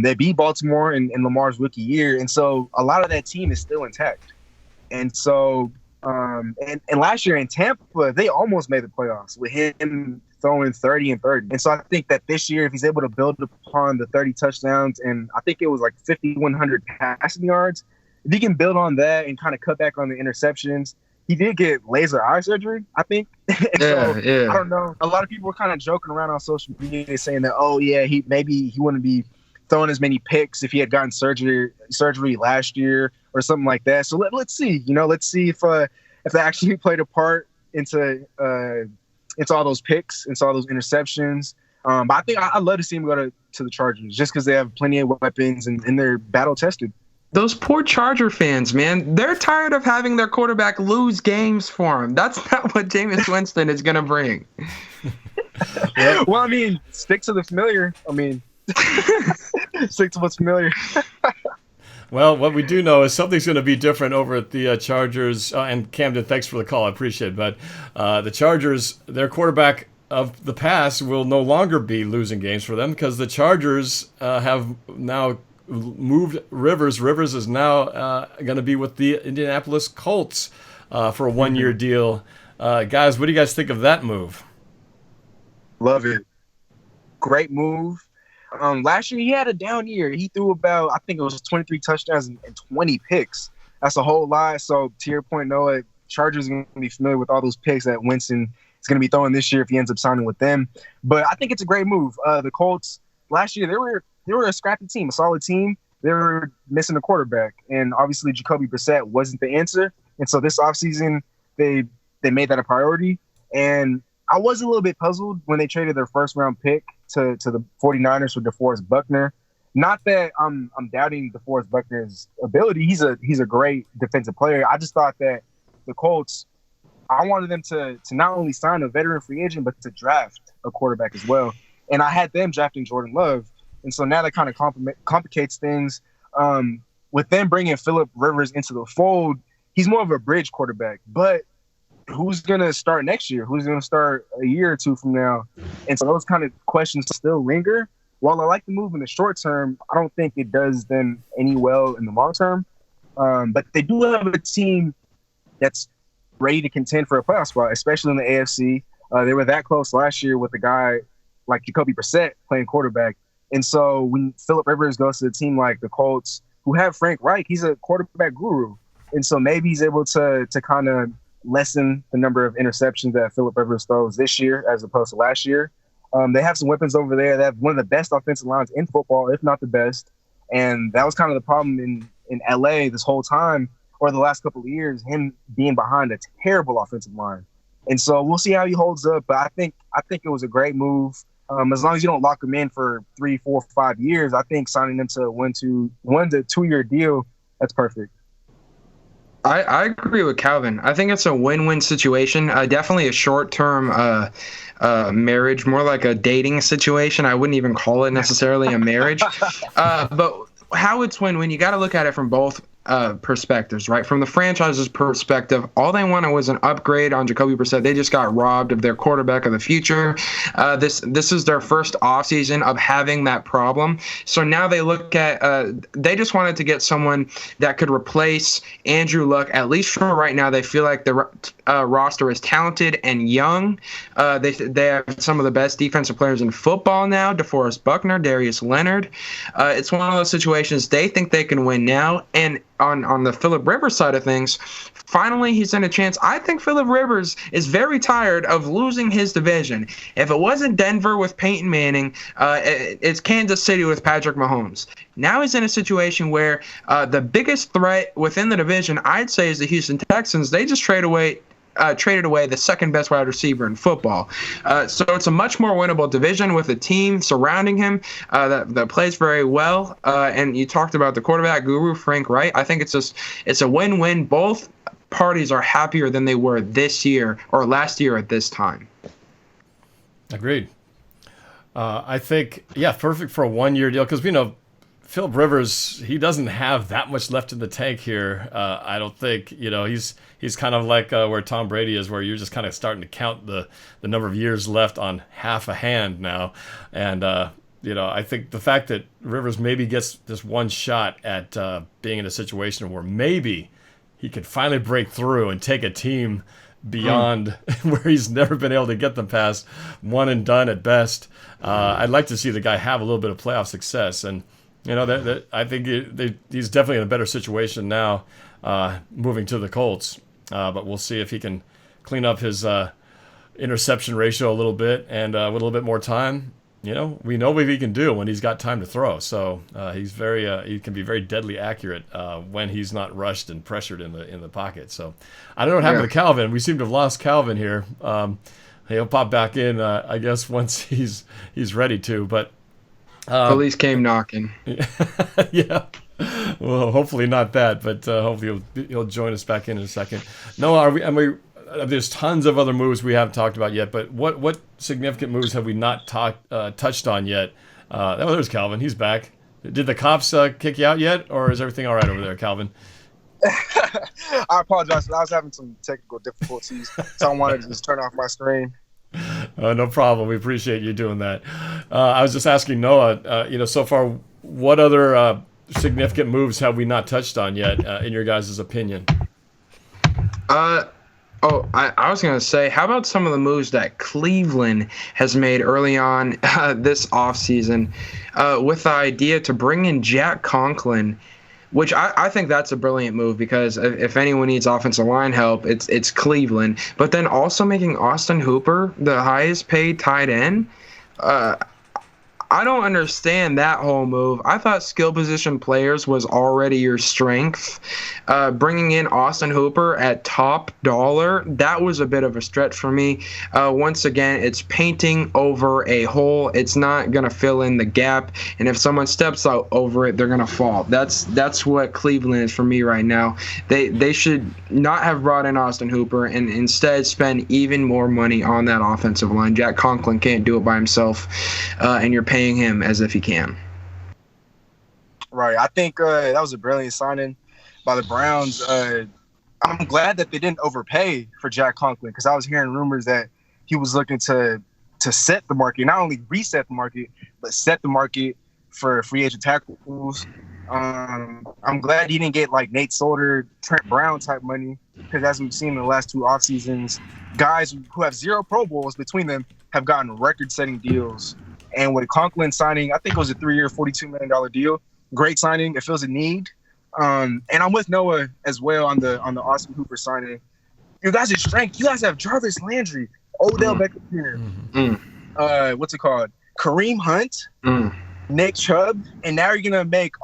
They beat Baltimore in Lamar's rookie year. And so a lot of that team is still intact. And so, and last year in Tampa, they almost made the playoffs with him throwing 30 and 30. And so I think that this year, if he's able to build upon the 30 touchdowns, and I think it was like 5,100 passing yards, if he can build on that and kind of cut back on the interceptions. He did get laser eye surgery, I think. Yeah. I don't know. A lot of people were kind of joking around on social media saying that, he wouldn't be throwing as many picks if he had gotten surgery last year or something like that. So let's see. Let's see if that actually played a part into all those picks, into all those interceptions. But I think I'd love to see him go to the Chargers just because they have plenty of weapons and they're battle tested. Those poor Charger fans, man, they're tired of having their quarterback lose games for them. That's not what Jameis Winston is going to bring. Well, I mean, stick to the familiar. Stick to what's familiar. Well, what we do know is something's going to be different over at the Chargers. And Camden, thanks for the call. I appreciate it. But the Chargers, their quarterback of the past will no longer be losing games for them because the Chargers have now moved Rivers. Rivers is now going to be with the Indianapolis Colts for a one-year deal. Guys, what do you guys think of that move? Love it. Great move. Last year, he had a down year. He threw about, I think it was 23 touchdowns and 20 picks. That's a whole lot. So to your point, Noah, Chargers are going to be familiar with all those picks that Winston is is going to be throwing this year if he ends up signing with them. But I think it's a great move. The Colts last year, they were a scrappy team, a solid team. They were missing a quarterback, and obviously Jacoby Brissett wasn't the answer. And so this offseason, they made that a priority. And I was a little bit puzzled when they traded their first-round pick to the 49ers for DeForest Buckner. Not that I'm doubting DeForest Buckner's ability. He's a great defensive player. I just thought that the Colts, I wanted them to not only sign a veteran free agent, but to draft a quarterback as well. And I had them drafting Jordan Love. And so now that kind of complicates things. With them bringing Phillip Rivers into the fold, he's more of a bridge quarterback. But who's going to start next year? Who's going to start a year or two from now? And so those kind of questions still linger. While I like the move in the short term, I don't think it does them any well in the long term. But they do have a team that's ready to contend for a playoff spot, especially in the AFC. They were that close last year with a guy like Jacoby Brissett playing quarterback. And so when Phillip Rivers goes to a team like the Colts, who have Frank Reich, he's a quarterback guru. And so maybe he's able to kind of lessen the number of interceptions that Phillip Rivers throws this year as opposed to last year. They have some weapons over there. They have one of the best offensive lines in football, if not the best. And that was kind of the problem in LA this whole time, or the last couple of years, him being behind a terrible offensive line. And so we'll see how he holds up. But I think it was a great move. As long as you don't lock him in for 3, 4, 5 years, I think signing him to a 1 to 2 year deal, that's perfect. I agree with Calvin. I think it's a win-win situation. Definitely a short-term marriage, more like a dating situation. I wouldn't even call it necessarily a marriage. But how it's win-win, you got to look at it from both perspectives, right? From the franchise's perspective, all they wanted was an upgrade on Jacoby Brissett. They just got robbed of their quarterback of the future. This is their first offseason of having that problem. So now they look at they just wanted to get someone that could replace Andrew Luck, at least for right now. They feel like the roster is talented and young. They have some of the best defensive players in football now, DeForest Buckner, Darius Leonard. It's one of those situations they think they can win now. And on the Phillip Rivers side of things, finally he's in a chance. I think Phillip Rivers is very tired of losing his division. If it wasn't Denver with Peyton Manning, it's Kansas City with Patrick Mahomes. Now he's in a situation where the biggest threat within the division, I'd say, is the Houston Texans. They just traded away the second best wide receiver in football. So it's a much more winnable division with a team surrounding him that plays very well. And you talked about the quarterback guru, Frank Reich. I think it's a win-win. Both parties are happier than they were this year or last year at this time. Agreed. I think, perfect for a 1-year deal because, Phillip Rivers, he doesn't have that much left in the tank here. I don't think, he's kind of like where Tom Brady is, where you're just kind of starting to count the number of years left on half a hand now. And, I think the fact that Rivers maybe gets this one shot at being in a situation where maybe he could finally break through and take a team beyond where he's never been able to get them past one and done at best. I'd like to see the guy have a little bit of playoff success. And, I think he's definitely in a better situation now moving to the Colts. But we'll see if he can clean up his interception ratio a little bit. And with a little bit more time, we know what he can do when he's got time to throw. So he can be very deadly accurate when he's not rushed and pressured in the pocket. So I don't know what happened to Calvin. We seem to have lost Calvin here. He'll pop back in, I guess, once he's ready to. But police came knocking. Yeah. Well, hopefully not that, but hopefully he'll join us back in a second. No, there's tons of other moves we haven't talked about yet, but what significant moves have we not touched on yet? There's Calvin. He's back. Did the cops kick you out yet, or is everything all right over there, Calvin? I apologize. I was having some technical difficulties, so I wanted to just turn off my screen. No problem. We appreciate you doing that. I was just asking Noah, so far, what other significant moves have we not touched on yet, in your guys' opinion? I was going to say, how about some of the moves that Cleveland has made early on this offseason with the idea to bring in Jack Conklin which I think that's a brilliant move because if anyone needs offensive line help, it's Cleveland. But then also making Austin Hooper the highest paid tight end. I don't understand that whole move. I thought skill position players was already your strength. Bringing in Austin Hooper at top dollar, that was a bit of a stretch for me. Once again, it's painting over a hole. It's not going to fill in the gap. And if someone steps out over it, they're going to fall. That's what Cleveland is for me right now. They should not have brought in Austin Hooper and instead spend even more money on that offensive line. Jack Conklin can't do it by himself, and you're paying him as if he can. Right. I think that was a brilliant signing by the Browns. I'm glad that they didn't overpay for Jack Conklin because I was hearing rumors that he was looking to set the market, not only reset the market, but set the market for free agent tackles. I'm glad he didn't get like Nate Solder, Trent Brown type money because as we've seen in the last two off seasons, guys who have 0 Pro Bowls between them have gotten record-setting deals. And with Conklin signing, I think it was a 3-year, $42 million deal. Great signing. It fills a need. And I'm with Noah as well on the Austin Hooper signing. You guys are strength. You guys have Jarvis Landry, Odell Beckham Jr., what's it called? Kareem Hunt, Nick Chubb, and now you're gonna make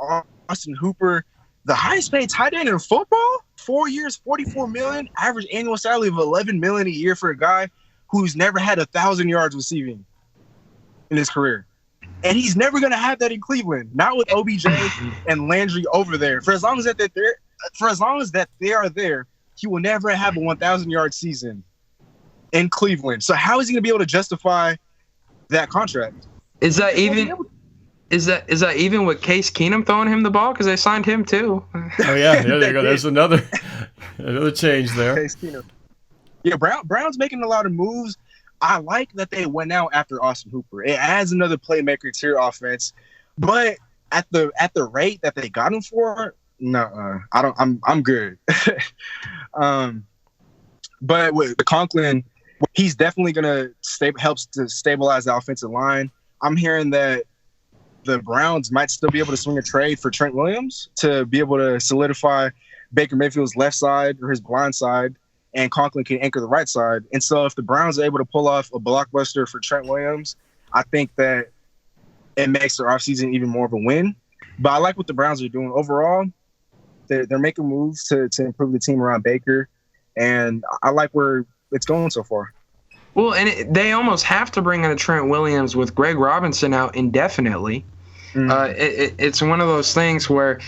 Austin Hooper the highest paid tight end in football. 4 years, $44 million, average annual salary of $11 million a year for a guy who's never had 1,000 yards receiving in his career. And he's never going to have that in Cleveland, not with OBJ and Landry over there. For as long as that they are there, he will never have a 1,000-yard season in Cleveland. So how is he going to be able to justify that contract? Is that even with Case Keenum throwing him the ball? Because they signed him too. Oh yeah, there you go. There's another change there. Case Keenum. Yeah, Brown's making a lot of moves. I like that they went out after Austin Hooper. It adds another playmaker to your offense, but at the rate that they got him for, no, I'm good. But with the Conklin, he's definitely gonna helps to stabilize the offensive line. I'm hearing that the Browns might still be able to swing a trade for Trent Williams to be able to solidify Baker Mayfield's left side or his blind side, and Conklin can anchor the right side. And so if the Browns are able to pull off a blockbuster for Trent Williams, I think that it makes their offseason even more of a win. But I like what the Browns are doing. Overall, they're making moves to improve the team around Baker, and I like where it's going so far. Well, and they almost have to bring in a Trent Williams with Greg Robinson out indefinitely. It's one of those things where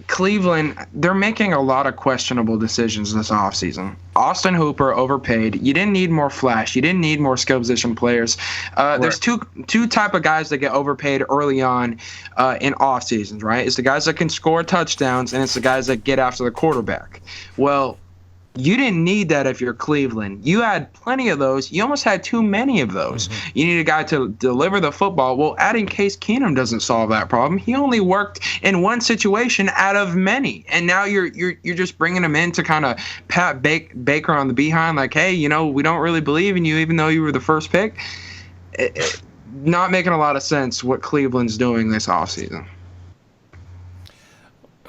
Cleveland, they're making a lot of questionable decisions this offseason. Austin Hooper overpaid. You didn't need more flash. You didn't need more skill position players. There's two type of guys that get overpaid early on in off seasons, right? It's the guys that can score touchdowns, and it's the guys that get after the quarterback. Well, you didn't need that if you're Cleveland. You had plenty of those. You almost had too many of those. You need a guy to deliver the football. Well, adding Case Keenum doesn't solve that problem. He only worked in one situation out of many, and now you're just bringing him in to kind of pat Baker on the behind, like, hey, we don't really believe in you, even though you were the first pick. Not making a lot of sense what Cleveland's doing this offseason.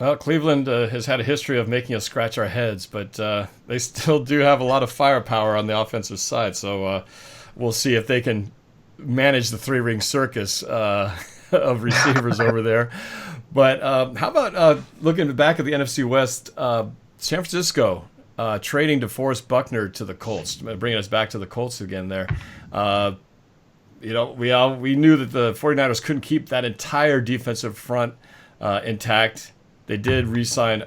Well, Cleveland has had a history of making us scratch our heads, but they still do have a lot of firepower on the offensive side. So we'll see if they can manage the three-ring circus of receivers over there. But how about looking back at the NFC West, San Francisco trading DeForest Buckner to the Colts, bringing us back to the Colts again there. We knew that the 49ers couldn't keep that entire defensive front intact. They did re-sign,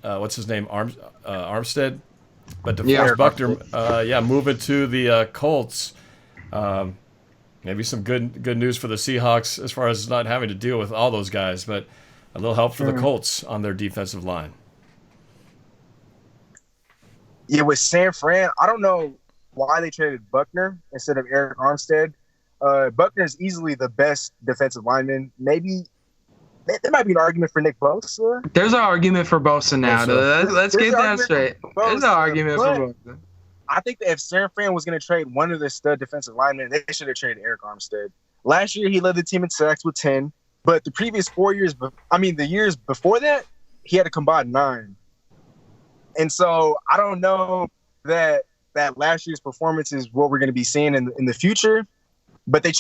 what's his name, Armstead, but DeForest Buckner, moving to the Colts. Maybe some good news for the Seahawks as far as not having to deal with all those guys, but a little help for the Colts on their defensive line. Yeah, with San Fran, I don't know why they traded Buckner instead of Eric Armstead. Buckner is easily the best defensive lineman. Maybe there might be an argument for Nick Bosa. There's an argument for Bosa now. Let's get that straight. There's an argument for Bosa. I think that if San Fran was going to trade one of the stud defensive linemen, they should have traded Eric Armstead. Last year, he led the team in sacks with 10. But the previous 4 years, the years before that, he had a combined 9. And so I don't know that last year's performance is what we're going to be seeing in the future. But they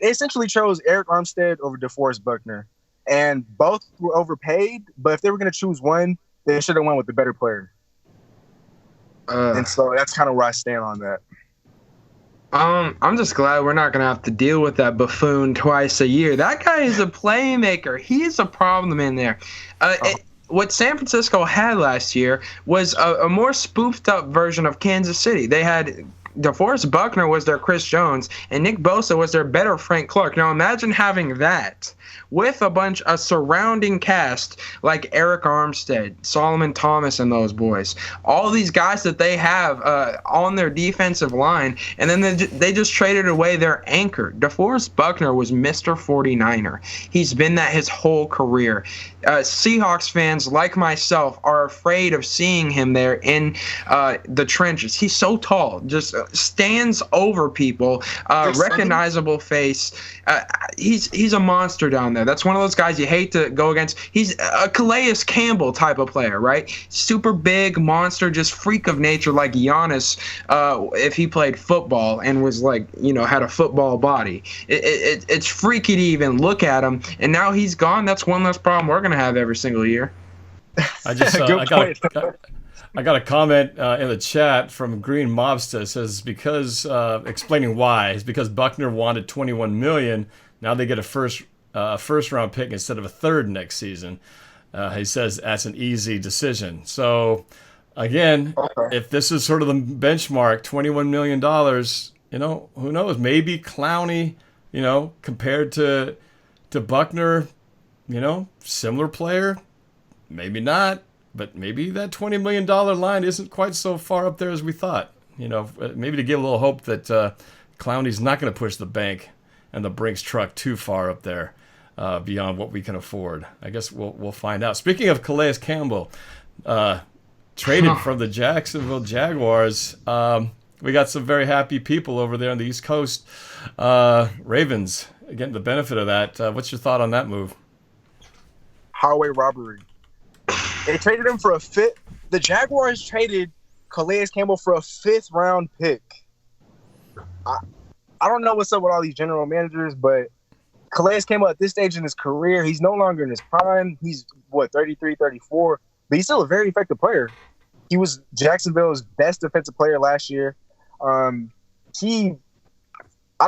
essentially chose Eric Armstead over DeForest Buckner, and both were overpaid. But if they were going to choose one, they should have went with the better player. And so that's kind of where I stand on that. I'm just glad we're not going to have to deal with that buffoon twice a year. That guy is a playmaker. He is a problem in there. What San Francisco had last year was a more spoofed up version of Kansas City. They had DeForest Buckner was their Chris Jones, and Nick Bosa was their better Frank Clark. Now imagine having that with a surrounding cast like Eric Armstead, Solomon Thomas, and those boys. All these guys that they have on their defensive line, and then they just traded away their anchor. DeForest Buckner was Mr. 49er. He's been that his whole career. Seahawks fans like myself are afraid of seeing him there in the trenches. He's so tall, just stands over people, recognizable face. He's a monster down there. That's one of those guys you hate to go against. He's a Calais Campbell type of player, right? Super big monster, just freak of nature, like Giannis if he played football and was had a football body. It's freaky to even look at him. And now he's gone. That's one less problem we're gonna have every single year. I just I got a comment in the chat from Green Mobster. It says because explaining why it's because Buckner wanted $21 million. Now they get a first round pick instead of a third next season. He says that's an easy decision. So again, if this is sort of the benchmark, $21 million, who knows? Maybe Clowney, compared to Buckner, similar player, maybe not. But maybe that $20 million line isn't quite so far up there as we thought. Maybe to give a little hope that Clowney's not going to push the bank and the Brinks truck too far up there beyond what we can afford. I guess we'll find out. Speaking of Calais Campbell, traded from the Jacksonville Jaguars, we got some very happy people over there on the East Coast. Ravens, getting the benefit of that. What's your thought on that move? Highway robbery. They traded him for a fifth. The Jaguars traded Calais Campbell for a 5th round pick. I don't know what's up with all these general managers, but Calais Campbell at this stage in his career, he's no longer in his prime. He's 33, 34, but he's still a very effective player. He was Jacksonville's best defensive player last year. I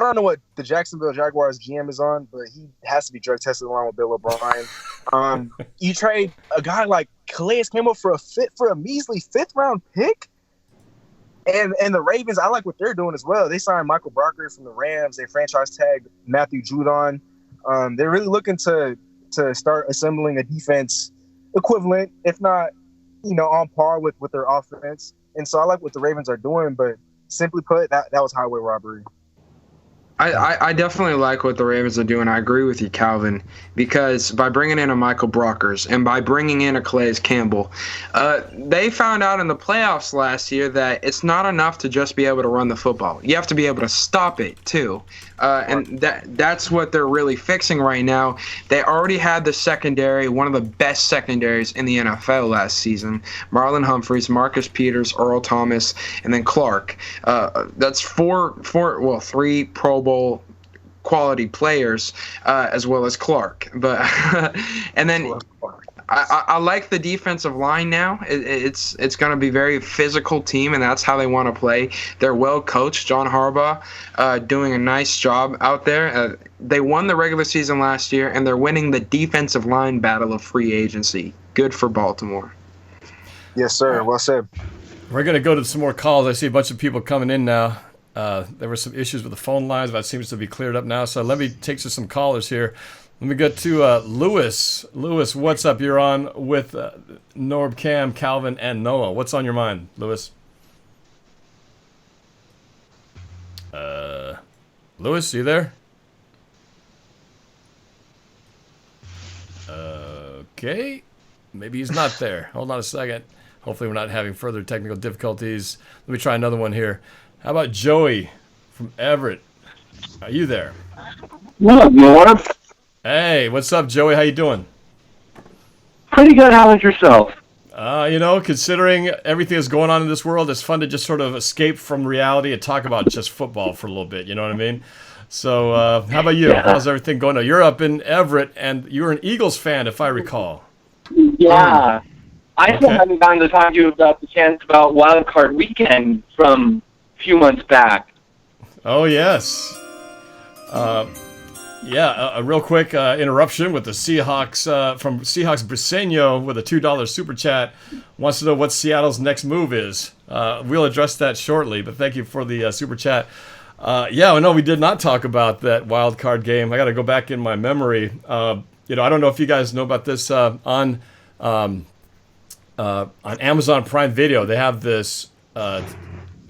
don't know what the Jacksonville Jaguars GM is on, but he has to be drug tested along with Bill O'Brien. You trade a guy like Calais Campbell for a measly 5th round pick, and the Ravens, I like what they're doing as well. They signed Michael Barker from the Rams. They franchise tagged Matthew Judon. They're really looking to start assembling a defense equivalent, if not, on par with their offense. And so I like what the Ravens are doing, but simply put, that was highway robbery. I definitely like what the Ravens are doing. I agree with you, Calvin, because by bringing in a Michael Brockers and by bringing in a Calais Campbell, they found out in the playoffs last year that it's not enough to just be able to run the football. You have to be able to stop it, too. And that's what they're really fixing right now. They already had the secondary, one of the best secondaries in the NFL last season. Marlon Humphreys, Marcus Peters, Earl Thomas, and then Clark. That's three Pro Bowl quality players, as well as Clark. But and then I like the defensive line now. It's going to be a very physical team, and that's how they want to play. They're well coached. John Harbaugh doing a nice job out there. They won the regular season last year, and they're winning the defensive line battle of free agency. Good for Baltimore. Yes, sir. Well said. We're going to go to some more calls. I see a bunch of people coming in now. There were some issues with the phone lines, but it seems to be cleared up now. So let me take some callers here. Let me go to Lewis. Lewis, what's up? You're on with NorbCam, Calvin, and Noah. What's on your mind, Lewis? Lewis, you there? Okay. Maybe he's not there. Hold on a second. Hopefully we're not having further technical difficulties. Let me try another one here. How about Joey from Everett? Are you there? What up, Norb? Hey, what's up, Joey? How you doing? Pretty good. How about yourself? Considering everything that's going on in this world, it's fun to just sort of escape from reality and talk about just football for a little bit. You know what I mean? So, how about you? Yeah. How's everything going? You're up in Everett, and you're an Eagles fan, if I recall. Yeah. I still Okay. haven't gotten to talk to you about the chance about Wild Card Weekend from a few months back. Oh, yes. A real quick interruption with the Seahawks from Seahawks Briseño with a $2 super chat. Wants to know what Seattle's next move is. We'll address that shortly, but thank you for the super chat. We did not talk about that wild card game. I got to go back in my memory. I don't know if you guys know about this on Amazon Prime Video. They have this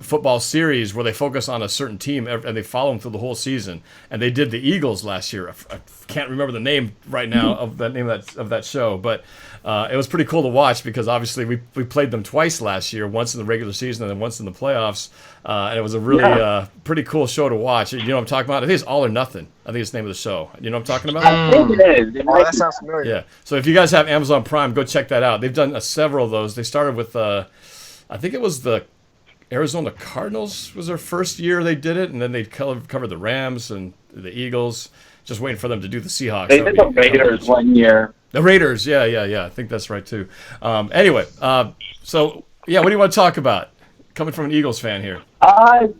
football series where they focus on a certain team and they follow them through the whole season. And they did the Eagles last year. I can't remember the name right now of the name of that show, but it was pretty cool to watch because obviously we played them twice last year, once in the regular season and then once in the playoffs. And it was a really pretty cool show to watch. You know what I'm talking about? I think it's All or Nothing. I think it's the name of the show. You know what I'm talking about? I think it is. Oh, that sounds familiar. Yeah. So if you guys have Amazon Prime, go check that out. They've done several of those. They started with, I think it was the Arizona Cardinals was their first year they did it, and then they covered the Rams and the Eagles. Just waiting for them to do the Seahawks. They did the Raiders one year. The Raiders, yeah. I think that's right too. What do you want to talk about? Coming from an Eagles fan here. Let's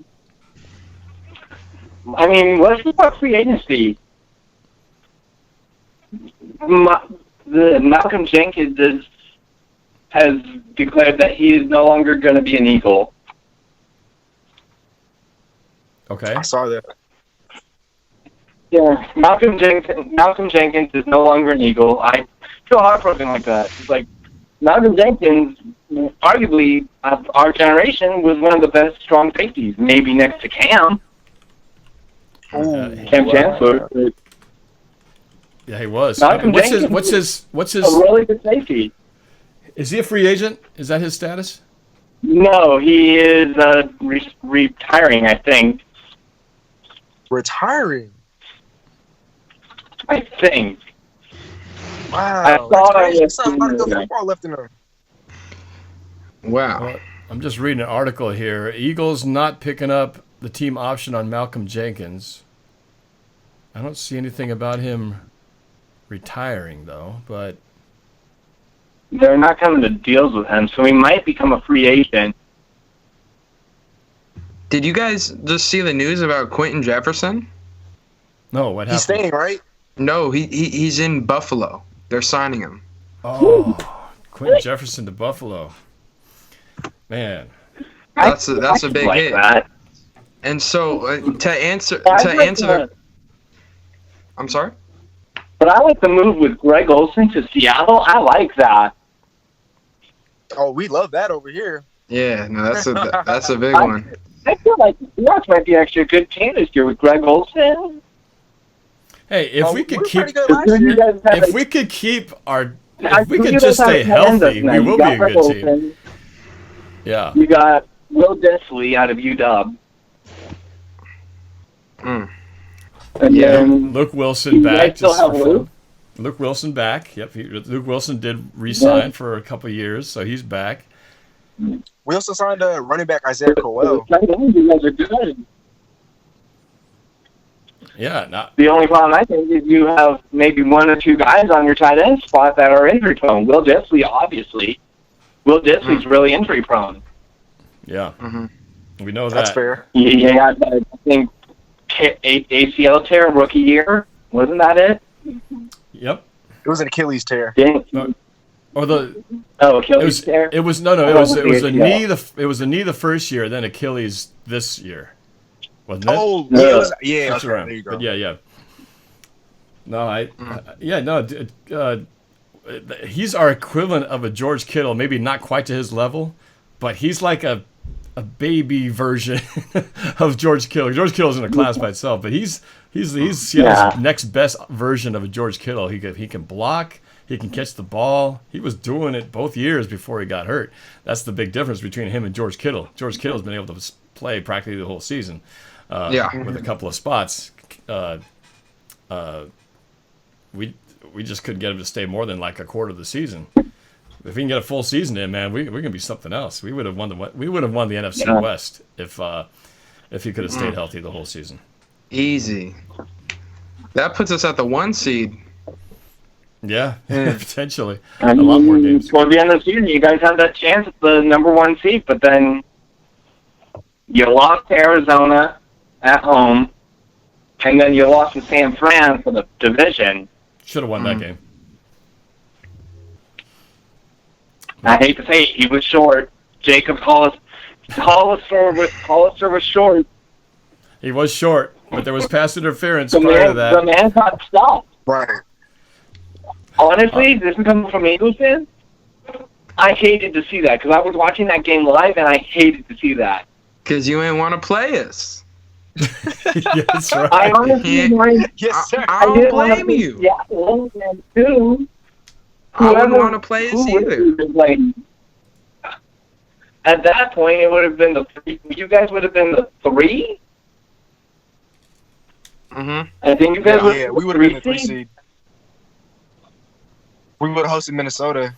talk about free agency. Malcolm Jenkins has declared that he is no longer going to be an Eagle. Okay. I saw that. Yeah, Malcolm Jenkins is no longer an Eagle. I feel heartbroken like that. It's like Malcolm Jenkins, arguably of our generation, was one of the best strong safeties, maybe next to Cam. Cam Chancellor. Yeah, he was. Malcolm What's Jenkins his? A really good safety. Is he a free agent? Is that his status? No, he is retiring, I think. Retiring. I think. Wow. I saw That's it crazy. yesterday. Something about the football left in him. Wow. Well, I'm just reading an article here. Eagles not picking up the team option on Malcolm Jenkins. I don't see anything about him retiring, though, but... They're not coming to deals with him, so he might become a free agent. Did you guys just see the news about Quentin Jefferson? No, what happened? He's staying, right? No, he's in Buffalo. They're signing him. Oh, Quentin Jefferson to Buffalo. Man. That's a big like hit. that. And so to answer the, I'm sorry. But I like the move with Greg Olsen to Seattle. I like that. Oh, we love that over here. Yeah, no, that's a big one. I feel like the Seahawks might be actually a good team this year with Greg Olsen. Hey, if we could we're keep, pretty good last year. if we could keep our, if we could just stay healthy, we will be a good team. Yeah. You got Will Desley out of UW. Mm. And then Luke Wilson back. still have Luke? Luke Wilson back. Yep. Luke Wilson did re-sign for a couple of years, so he's back. We also signed a running back, Isaiah Crowell. You guys are good. Yeah. The only problem I think is you have maybe one or two guys on your tight end spot that are injury prone. Will Desley, obviously. Will Desley's really injury prone. Yeah. Mhm. We know that. That's fair. Yeah, I think ACL tear rookie year. Wasn't that it? Yep. It was an Achilles tear. Or the Achilles tear. it was a knee. It was a knee the first year, then Achilles this year, wasn't it? Oh, Yeah. yeah. Yeah, That's okay, right. there you go. But yeah. No, he's our equivalent of a George Kittle. Maybe not quite to his level, but he's like a baby version of George Kittle. George Kittle's in a class by itself, but he's Seattle's next best version of a George Kittle. He can block. He can catch the ball. He was doing it both years before he got hurt. That's the big difference between him and George Kittle. George Kittle's been able to play practically the whole season, with a couple of spots. we just couldn't get him to stay more than like a quarter of the season. If we can get a full season in, man, we're gonna be something else. We would have won the NFC West if he could have stayed healthy the whole season. Easy. That puts us at the 1 seed. Yeah, potentially. I a mean, lot more games. Toward the end of the season, you guys had that chance at the number 1 seed, but then you lost to Arizona at home, and then you lost to San Fran for the division. Should have won that game. I hate to say it, he was short. Jacob Hollister was short. He was short, but there was pass interference The prior to that. the man got stopped. Right. Honestly, this is coming from Eagles fans. I hated to see that because I was watching that game live, and I hated to see that. Because you ain't want to play us. Yeah, that's right. I honestly, Yes, sir. I don't didn't wanna blame be you. Seattle, and two, I wouldn't want to play us either. Like, at that point, it would have been the 3. You guys would have been the 3. Mm-hmm. I think you guys would. Yeah, we would have been the 3 seed. We would have hosted Minnesota.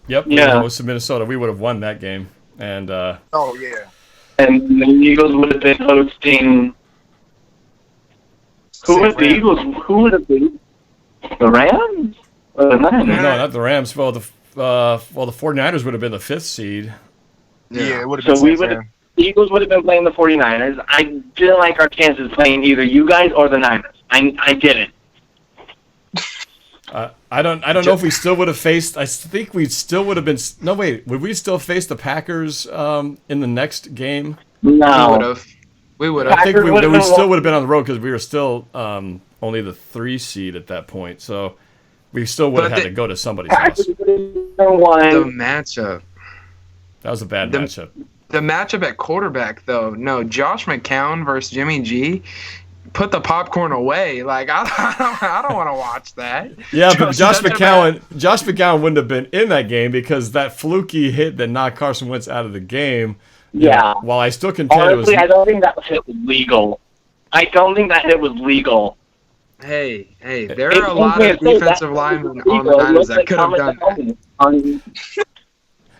Yep. Yeah. It was to Minnesota. We would have won that game, and Oh, yeah. And the Eagles would have been hosting. Who was the Eagles? Who would have been? The Rams or the Niners? no, not the Rams. Well, the 49ers would have been the 5th seed. Yeah, it would have been So we San would have. Fran. The Eagles would have been playing the 49ers. I didn't like our chances playing either you guys or the Niners. I didn't. I don't know if we still would have faced. I think we still would have been. No, wait. Would we still face the Packers in the next game? No. We would have. I think we Packers would've still been- would have been on the road because we were still only the 3 seed at that point. So we still would have But had the- to go to somebody's house. Packers would have The won. matchup. That was a bad The- matchup. The matchup at quarterback, though. No, Josh McCown versus Jimmy G. Put the popcorn away. Like I don't want to watch that. Yeah, but Josh that's a McCown wouldn't have been in that game because that fluky hit that knocked Carson Wentz out of the game. Yeah. While I still contend Honestly, it I was. don't think that hit was legal. I don't think that hit was legal. Hey, there are a lot of defensive linemen on the Niners that could have done that.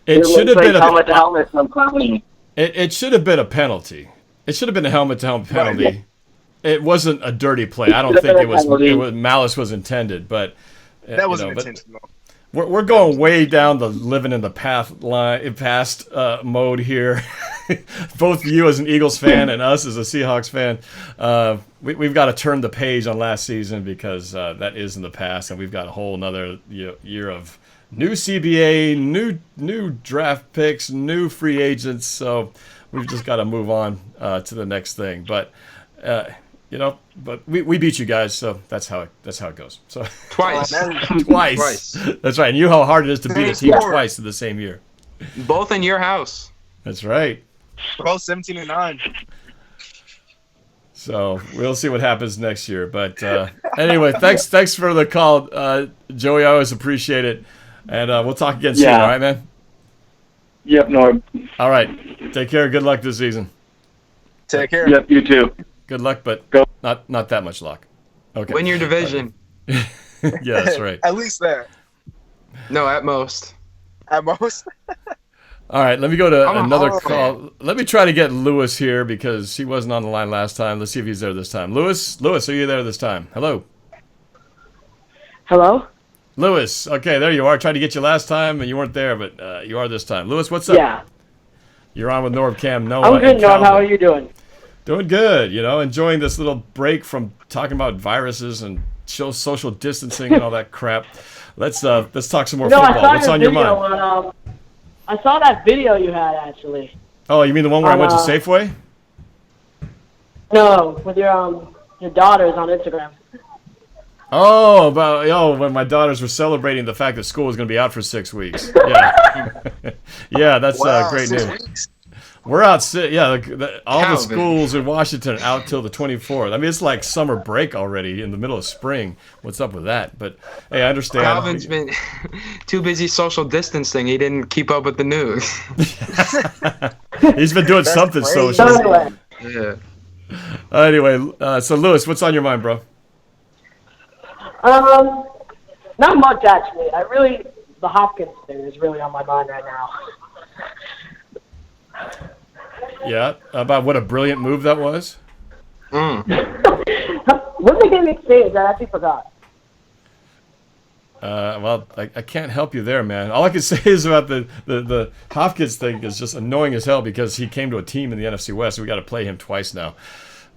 It should have been helmet to helmet from Clowney. It should have been a penalty. It should have been a helmet-to-helmet penalty. Right. It wasn't a dirty play. I don't think it was malice was intended, but That wasn't intentional. We're going way down the living in the past mode here. Both you as an Eagles fan and us as a Seahawks fan, we've got to turn the page on last season because that is in the past, and we've got a whole another year of new CBA, new draft picks, new free agents. So we've just got to move on to the next thing. But but we beat you guys, so that's how it goes. So Twice. twice. That's right. And you know how hard it is to beat a team twice in the same year. Both in your house. That's right. Both 17-9. So we'll see what happens next year. But anyway, thanks for the call, Joey. I always appreciate it. And we'll talk again soon. Yeah. All right, man? Yep, Norb. All right. Take care. Good luck this season. Take care. Yep, you too. Good luck, but Go. not that much luck. Okay. Win your division. Yeah, that's right. At least that. No, at most. At most. All right, let me go to I'm a another horror call. Let me try to get Lewis here because he wasn't on the line last time. Let's see if he's there this time. Lewis, are you there this time? Hello. Hello? Lewis, okay, there you are. Tried to get you last time and you weren't there, but you are this time. Lewis, what's up? Yeah. You're on with NorbCam. Noah I'm good, and Norm. How Calvin. are you doing? Doing good. Enjoying this little break from talking about viruses and social distancing and all that crap. Let's talk some more I football. saw What's your on your video mind? I saw that video you had, actually. Oh, you mean the one where I went to on, Safeway? No, with your daughters on Instagram. Oh, when my daughters were celebrating the fact that school was going to be out for 6 weeks. Yeah, yeah, that's great 6 news. weeks. We're out. Yeah, all the Calvin. schools in Washington are out till the 24th. I mean, it's like summer break already in the middle of spring. What's up with that? But hey, I understand. Calvin's been too busy social distancing. He didn't keep up with the news. He's been doing something crazy. social. Anyway, Yeah. Anyway, so Lewis, what's on your mind, bro? Not much actually. The Hopkins thing is really on my mind right now. Yeah, about what a brilliant move that was. What's the game exchange? I actually forgot. Well, I can't help you there, man. All I can say is about the Hopkins thing is just annoying as hell because he came to a team in the NFC West. So we got to play him twice now.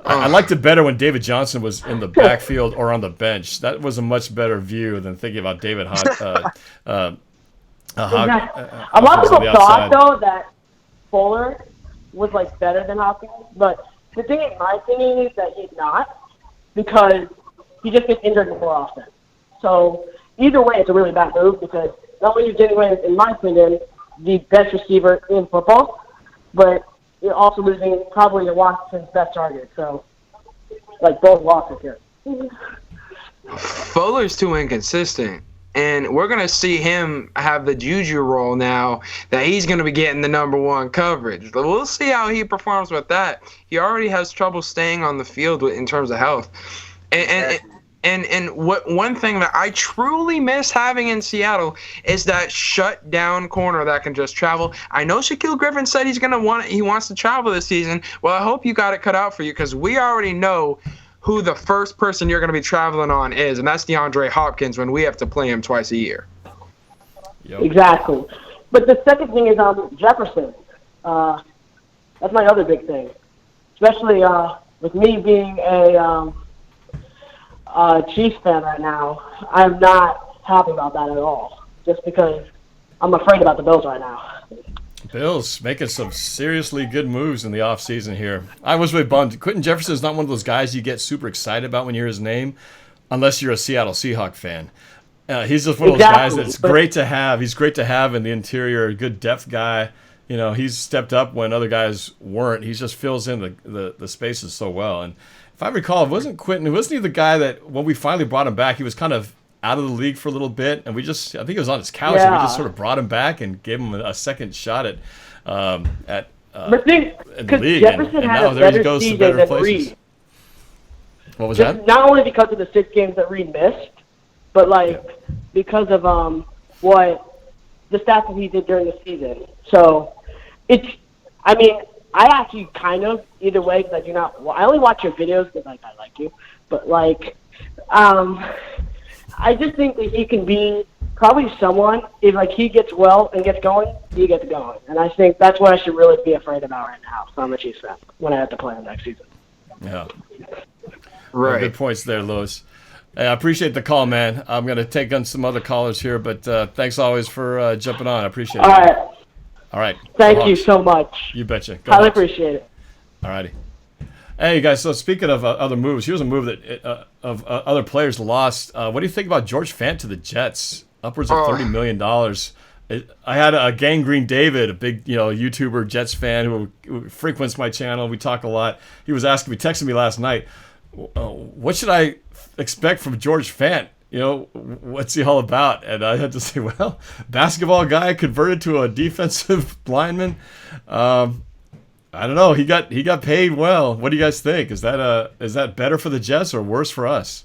I liked it better when David Johnson was in the backfield or on the bench. That was a much better view than thinking about David Exactly. A lot of people thought, though, that Fuller was like better than Hopkins, but the thing, in my opinion, is that he's not because he just gets injured more often. So either way, it's a really bad move because not only are you getting away, in my opinion, the best receiver in football, but you're also losing probably your Washington's best target. So, like, both losses here. Fuller's too inconsistent. And we're going to see him have the juju role now that he's going to be getting the number one coverage. We'll see how he performs with that. He already has trouble staying on the field in terms of health. And what one thing that I truly miss having in Seattle is that shut down corner that can just travel. I know Shaquille Griffin said he wants to travel this season. Well, I hope you got it cut out for you because we already know who the first person you're going to be traveling on is, and that's DeAndre Hopkins when we have to play him twice a year. Yep. Exactly. But the second thing is Jefferson. That's my other big thing, especially with me being a Chiefs fan right now. I'm not happy about that at all, just because I'm afraid about the Bills right now. Bills making some seriously good moves in the offseason here. I was really bummed. Quentin Jefferson is not one of those guys you get super excited about when you hear his name, unless you're a Seattle Seahawks fan. He's just one of those guys that's great to have. He's great to have in the interior, a good depth guy. You know, he's stepped up when other guys weren't. He just fills in the spaces so well. And if I recall, wasn't he the guy that when we finally brought him back, he was kind of out of the league for a little bit, and I think he was on his couch, and we just sort of brought him back and gave him a second shot at in the league, Jefferson and had now a there he better goes to season better than places. Reed. What was Just that? not only because of the 6 games that Reed missed, but because of what the stats that he did during the season. So I actually kind of either way because I only watch your videos because I like you, but I just think that he can be probably someone, if he gets well and gets going, he gets going. And I think that's what I should really be afraid about right now. So I'm a Chiefs fan when I have to play him next season. Yeah. Right. Good points there, Lewis. Hey, I appreciate the call, man. I'm going to take on some other callers here, but thanks always for jumping on. I appreciate it. All right. Thank you so much. You betcha. I appreciate it. All righty. Hey, guys, so speaking of other moves, here's a move that other players lost. What do you think about George Fant to the Jets? Upwards of $30 million. I had a Gangrene David, a big YouTuber Jets fan who frequents my channel. We talk a lot. He texted me last night, what should I expect from George Fant? What's he all about? And I had to say, well, basketball guy converted to a defensive lineman. I don't know. He got paid well. What do you guys think? Is that better for the Jets or worse for us?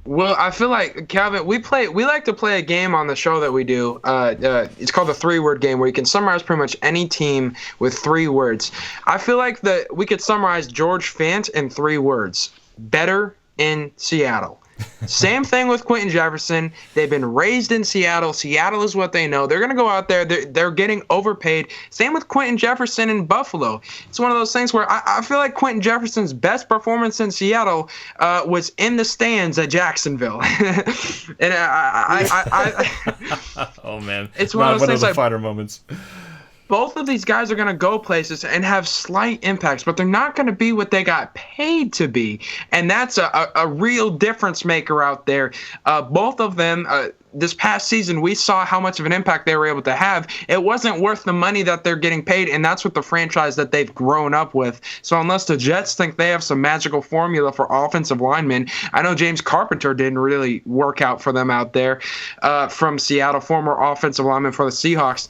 Well, I feel like, Calvin, we like to play a game on the show that we do. It's called the 3-word game, where you can summarize pretty much any team with 3 words. I feel like that we could summarize George Fant in 3 words. Better in Seattle. Same thing with Quentin Jefferson. They've been raised in Seattle. Seattle is what they know. They're going to go out there. They're getting overpaid. Same with Quentin Jefferson in Buffalo. It's one of those things where I feel like Quentin Jefferson's best performance in Seattle was in the stands at Jacksonville. And oh, man. It's one of those things the fighter moments. Both of these guys are going to go places and have slight impacts, but they're not going to be what they got paid to be. And that's a real difference maker out there. Both of them, this past season, we saw how much of an impact they were able to have. It wasn't worth the money that they're getting paid, and that's what the franchise that they've grown up with. So unless the Jets think they have some magical formula for offensive linemen, I know James Carpenter didn't really work out for them out there from Seattle, former offensive lineman for the Seahawks.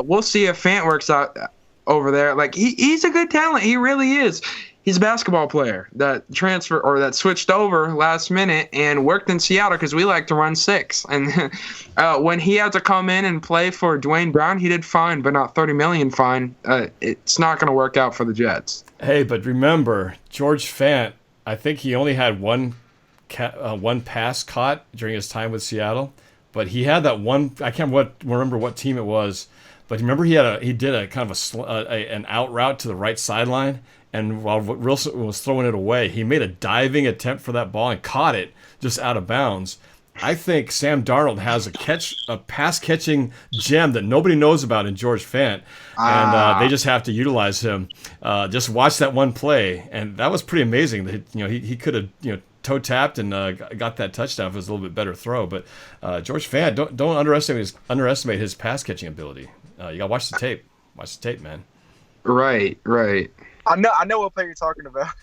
We'll see if Fant works out over there. He's a good talent. He really is. He's a basketball player that transfer or that switched over last minute and worked in Seattle because we like to run 6. And when he had to come in and play for Dwayne Brown, he did fine, but not $30 million fine. It's not going to work out for the Jets. Hey, but remember, George Fant, I think he only had one pass caught during his time with Seattle, but he had that one. I can't remember what team it was, but remember he did a kind of an out route to the right sideline, and while Wilson was throwing it away, he made a diving attempt for that ball and caught it just out of bounds. I think Sam Darnold has a pass catching gem that nobody knows about in George Fant, and they just have to utilize him. Just watch that one play, and that was pretty amazing. That he could have toe tapped and got that touchdown if it was a little bit better throw. But George Fant, don't underestimate his pass catching ability. You gotta watch the tape. Watch the tape, man. Right. I know what play you're talking about,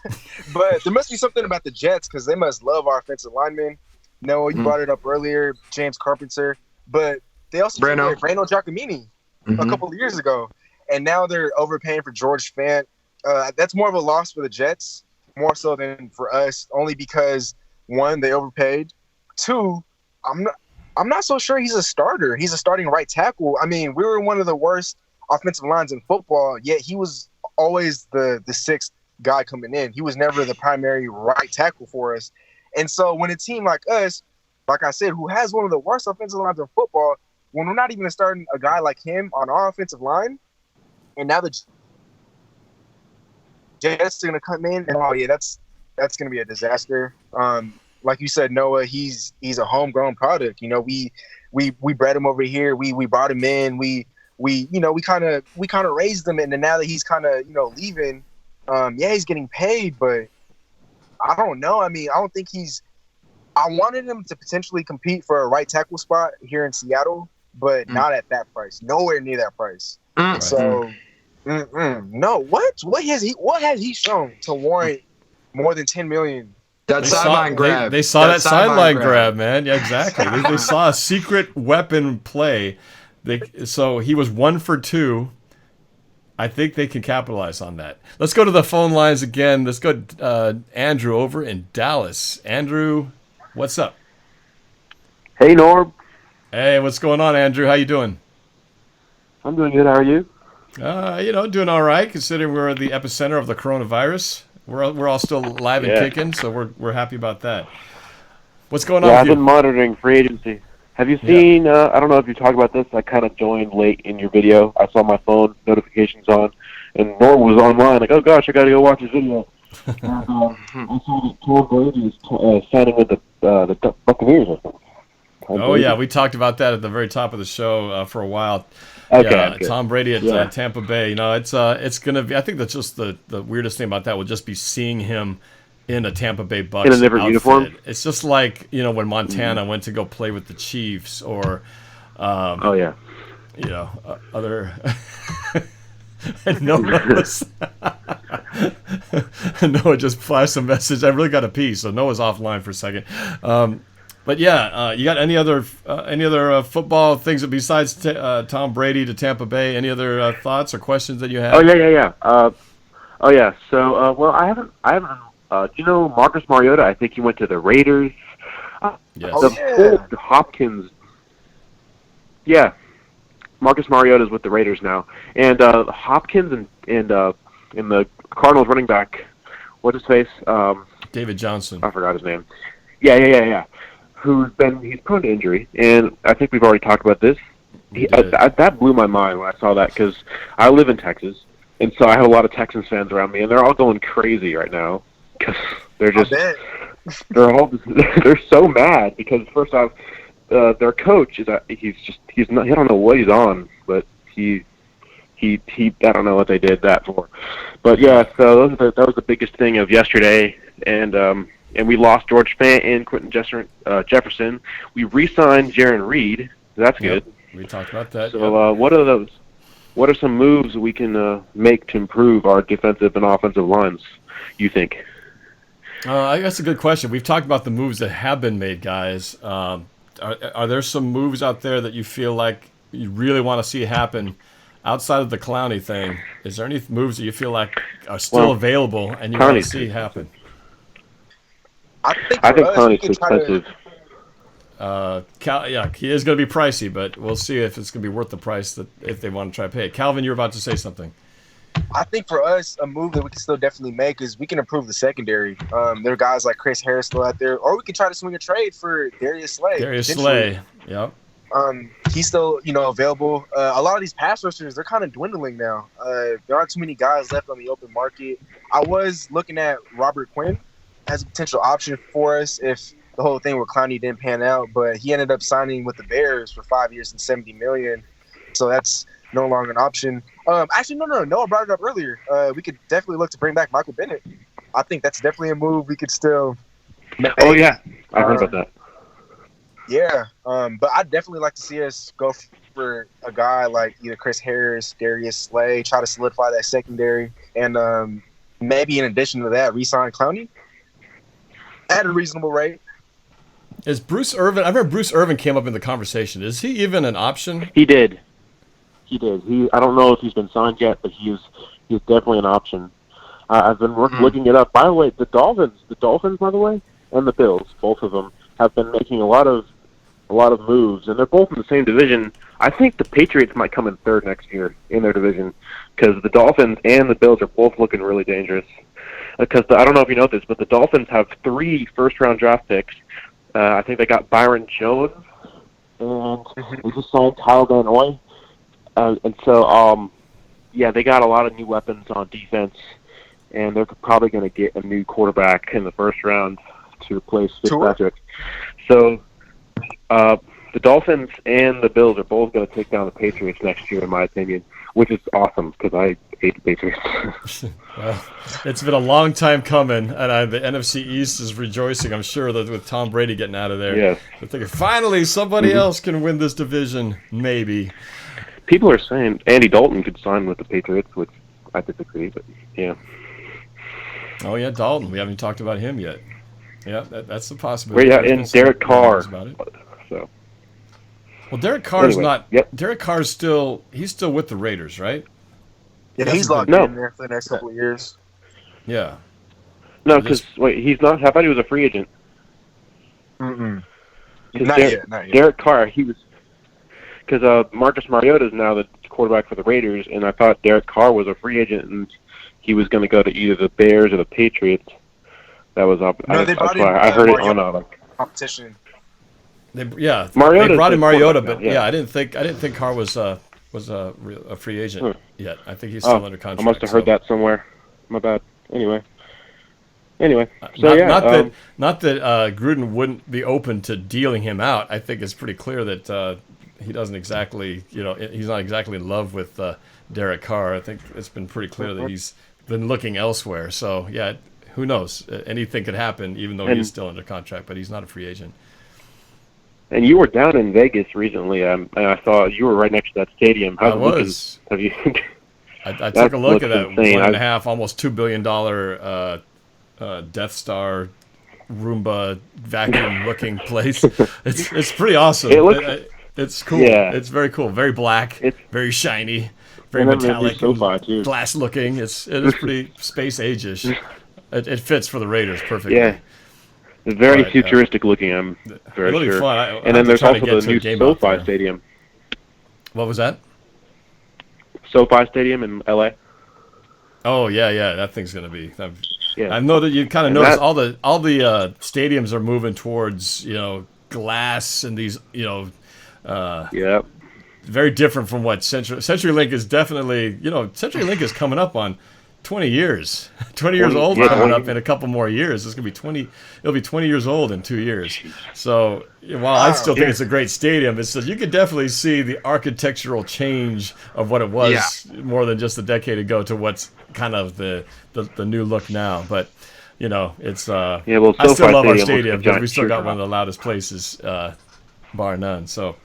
but there must be something about the Jets because they must love our offensive linemen. No, you brought it up earlier, James Carpenter, but they also traded Reno Giacomini a couple of years ago, and now they're overpaying for George Fant. That's more of a loss for the Jets, more so than for us, only because 1, they overpaid. 2, I'm not so sure he's a starter. He's a starting right tackle. I mean, we were one of the worst offensive lines in football, yet he was always the 6th guy coming in. He was never the primary right tackle for us. And so when a team like us, like I said, who has one of the worst offensive lines in football, when we're not even starting a guy like him on our offensive line, and now the Jets are going to come in, and that's going to be a disaster. Like you said, Noah, he's a homegrown product. We bred him over here. We brought him in. We kind of raised him, and then now that he's kind of leaving, he's getting paid, but I don't know. I mean, I don't think I wanted him to potentially compete for a right tackle spot here in Seattle, but not at that price. Nowhere near that price. So, no. What has he shown to warrant more than $10 million? That sideline grab. They saw that sideline grab, man. Yeah, exactly. They saw a secret weapon play. So he was 1 for 2. I think they can capitalize on that. Let's go to the phone lines again. Let's go Andrew over in Dallas. Andrew, what's up? Hey, Norb. Hey, what's going on, Andrew? How you doing? I'm doing good. How are you? Doing all right, considering we're the epicenter of the coronavirus. We're all still alive and kicking, so we're happy about that. What's going on with I've been monitoring free agency. Have you seen, I don't know if you talked about this, I kind of joined late in your video. I saw my phone notifications on, and Norm was online, like, oh gosh, I got to go watch his video. And I saw that Tom Brady is signing with the Buccaneers, I think. Oh, yeah, we talked about that at the very top of the show for a while. Okay. Tom Brady at Tampa Bay. It's going to be, I think that's just the weirdest thing about that will just be seeing him in a Tampa Bay Bucks in a different uniform. It's just like when Montana went to go play with the Chiefs, or other. Noah just flashed a message. I really got to pee, so Noah's offline for a second. But you got any other football things besides Tom Brady to Tampa Bay? Any other thoughts or questions that you have? Yeah. So, I haven't. Do you know Marcus Mariota? I think he went to the Raiders. Yes. The Hopkins. Yeah, Marcus Mariota's with the Raiders now, and Hopkins and the Cardinals running back, what's his face? David Johnson. I forgot his name. Yeah. He's prone to injury, and I think we've already talked about this. That blew my mind when I saw that because I live in Texas, and so I have a lot of Texans fans around me, and they're all going crazy right now because they're so mad because first off, their coach is I don't know what he's on, but he I don't know what they did that for, but yeah. So that was the biggest thing of yesterday, and we lost George Fant and Quentin Jefferson. We re-signed Jaron Reed. That's good. We talked about that. So what are some moves we can make to improve our defensive and offensive lines, you think? I guess a good question. We've talked about the moves that have been made, guys. Are there some moves out there that you feel like you really want to see happen outside of the Clowney thing, is there any moves that you feel like are still available and you want to see happen? I think Clowney's expensive. He is going to be pricey, but we'll see if it's going to be worth the price that if they want to try to pay it. Calvin, you're about to say something. I think for us, a move that we can still definitely make is we can improve the secondary. There are guys like Chris Harris still out there, or we can try to swing a trade for Darius Slay. Darius Slay, yep. He's still, available. A lot of these pass rushers, they're kind of dwindling now. There aren't too many guys left on the open market. I was looking at Robert Quinn as a potential option for us if the whole thing with Clowney didn't pan out, but he ended up signing with the Bears for 5 years and $70 million. So that's no longer an option. Actually, no. Noah brought it up earlier. We could definitely look to bring back Michael Bennett. I think that's definitely a move we could still make. Oh, yeah. I heard about that. Yeah. But I'd definitely like to see us go for a guy like either Chris Harris, Darius Slay, try to solidify that secondary, and maybe in addition to that, re-sign Clowney at a reasonable rate. Is Bruce Irvin? I remember Bruce Irvin came up in the conversation. Is he even an option? He did. I don't know if he's been signed yet, but he's definitely an option. I've been looking it up. By the way, the Dolphins, by the way, and the Bills, both of them have been making a lot of moves, and they're both in the same division. I think the Patriots might come in third next year in their division because the Dolphins and the Bills are both looking really dangerous. Because I don't know if you know this, but the Dolphins have 3 first-round draft picks. I think they got Byron Jones, and we just signed Kyle Van Noy. And so, they got a lot of new weapons on defense, and they're probably going to get a new quarterback in the first round to replace Fitzpatrick. So, the Dolphins and the Bills are both going to take down the Patriots next year, in my opinion, which is awesome because I hate the Patriots. Well, it's been a long time coming, and the NFC East is rejoicing, I'm sure, that with Tom Brady getting out of there. Yes. They're thinking, finally, somebody else can win this division, maybe. People are saying Andy Dalton could sign with the Patriots, which I disagree, but yeah. Oh, yeah, Dalton. We haven't talked about him yet. Yeah, that's the possibility. Yeah, and Derek Carr. So. Well, Derek Carr's not. Yep. Derek Carr's still with the Raiders, right? Yeah, he's locked in there for the next couple of years. Yeah. No, because he's not. I thought he was a free agent. Not yet. Derek Carr, he was. Because Marcus Mariota is now the quarterback for the Raiders, and I thought Derek Carr was a free agent, and he was going to go to either the Bears or the Patriots. That was up. No, they brought in I heard it on competition. They brought in Mariota, but I didn't think Carr was a free agent yet. I think he's still under contract. I must have heard that somewhere. My bad. Anyway, not that Gruden wouldn't be open to dealing him out. I think it's pretty clear that he doesn't exactly, he's not exactly in love with Derek Carr. I think it's been pretty clear that he's been looking elsewhere. So yeah, who knows? Anything could happen, even though he's still under contract. But he's not a free agent. And you were down in Vegas recently, and I saw you were right next to that stadium. I was. Have you? I took a look at that $1.5, almost $2 billion Death Star Roomba vacuum-looking place. It's pretty awesome. It's cool. Yeah. It's very cool. Very black. It's very shiny. Very metallic. Glass-looking. It is pretty space age-ish. It fits for the Raiders perfectly. Yeah. It's very futuristic looking, I'm very really sure. Fun. And then there's also the new SoFi Stadium. What was that? SoFi Stadium in LA. Oh yeah, that thing's gonna be. I know that you kind of notice all the stadiums are moving towards glass and these very different from what CenturyLink is definitely. CenturyLink is coming up on 20 years. 20 years old coming up in a couple more years. It's going to be 20. It'll be 20 years old in 2 years. So while I still think it's a great stadium, you could definitely see the architectural change of what it was more than just a decade ago to what's kind of the new look now. But it's I still love our stadium because we still got one of the loudest places, bar none. So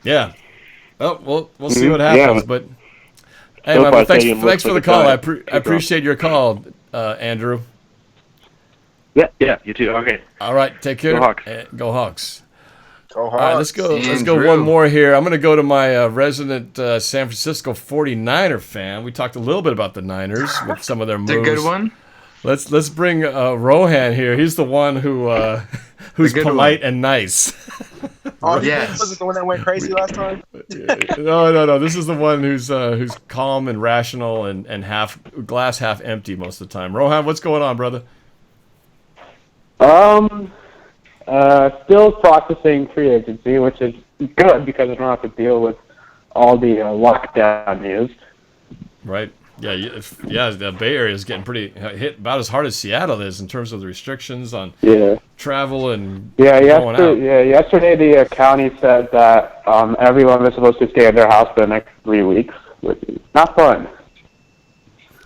yeah. Oh, we'll see what happens, but. Hey, man, thanks for the call. I appreciate your call, Andrew. Yeah, you too. Okay. All right, take care. Go Hawks. Go Hawks. Go All right, let's go. Let's go one more here. I'm going to go to my resident San Francisco 49er fan. We talked a little bit about the Niners with some of their moves. The good one. Let's bring Rohan here. He's the one who's polite and nice. Oh, yes. Was it the one that went crazy last time? No. This is the one who's calm and rational and glass half empty most of the time. Rohan, what's going on, brother? Still processing free agency, which is good because I don't have to deal with all the lockdown news. Right. Yeah. The Bay Area is getting pretty hit about as hard as Seattle is in terms of the restrictions on travel and going out. Yesterday the county said that everyone was supposed to stay in their house for the next 3 weeks, which is not fun.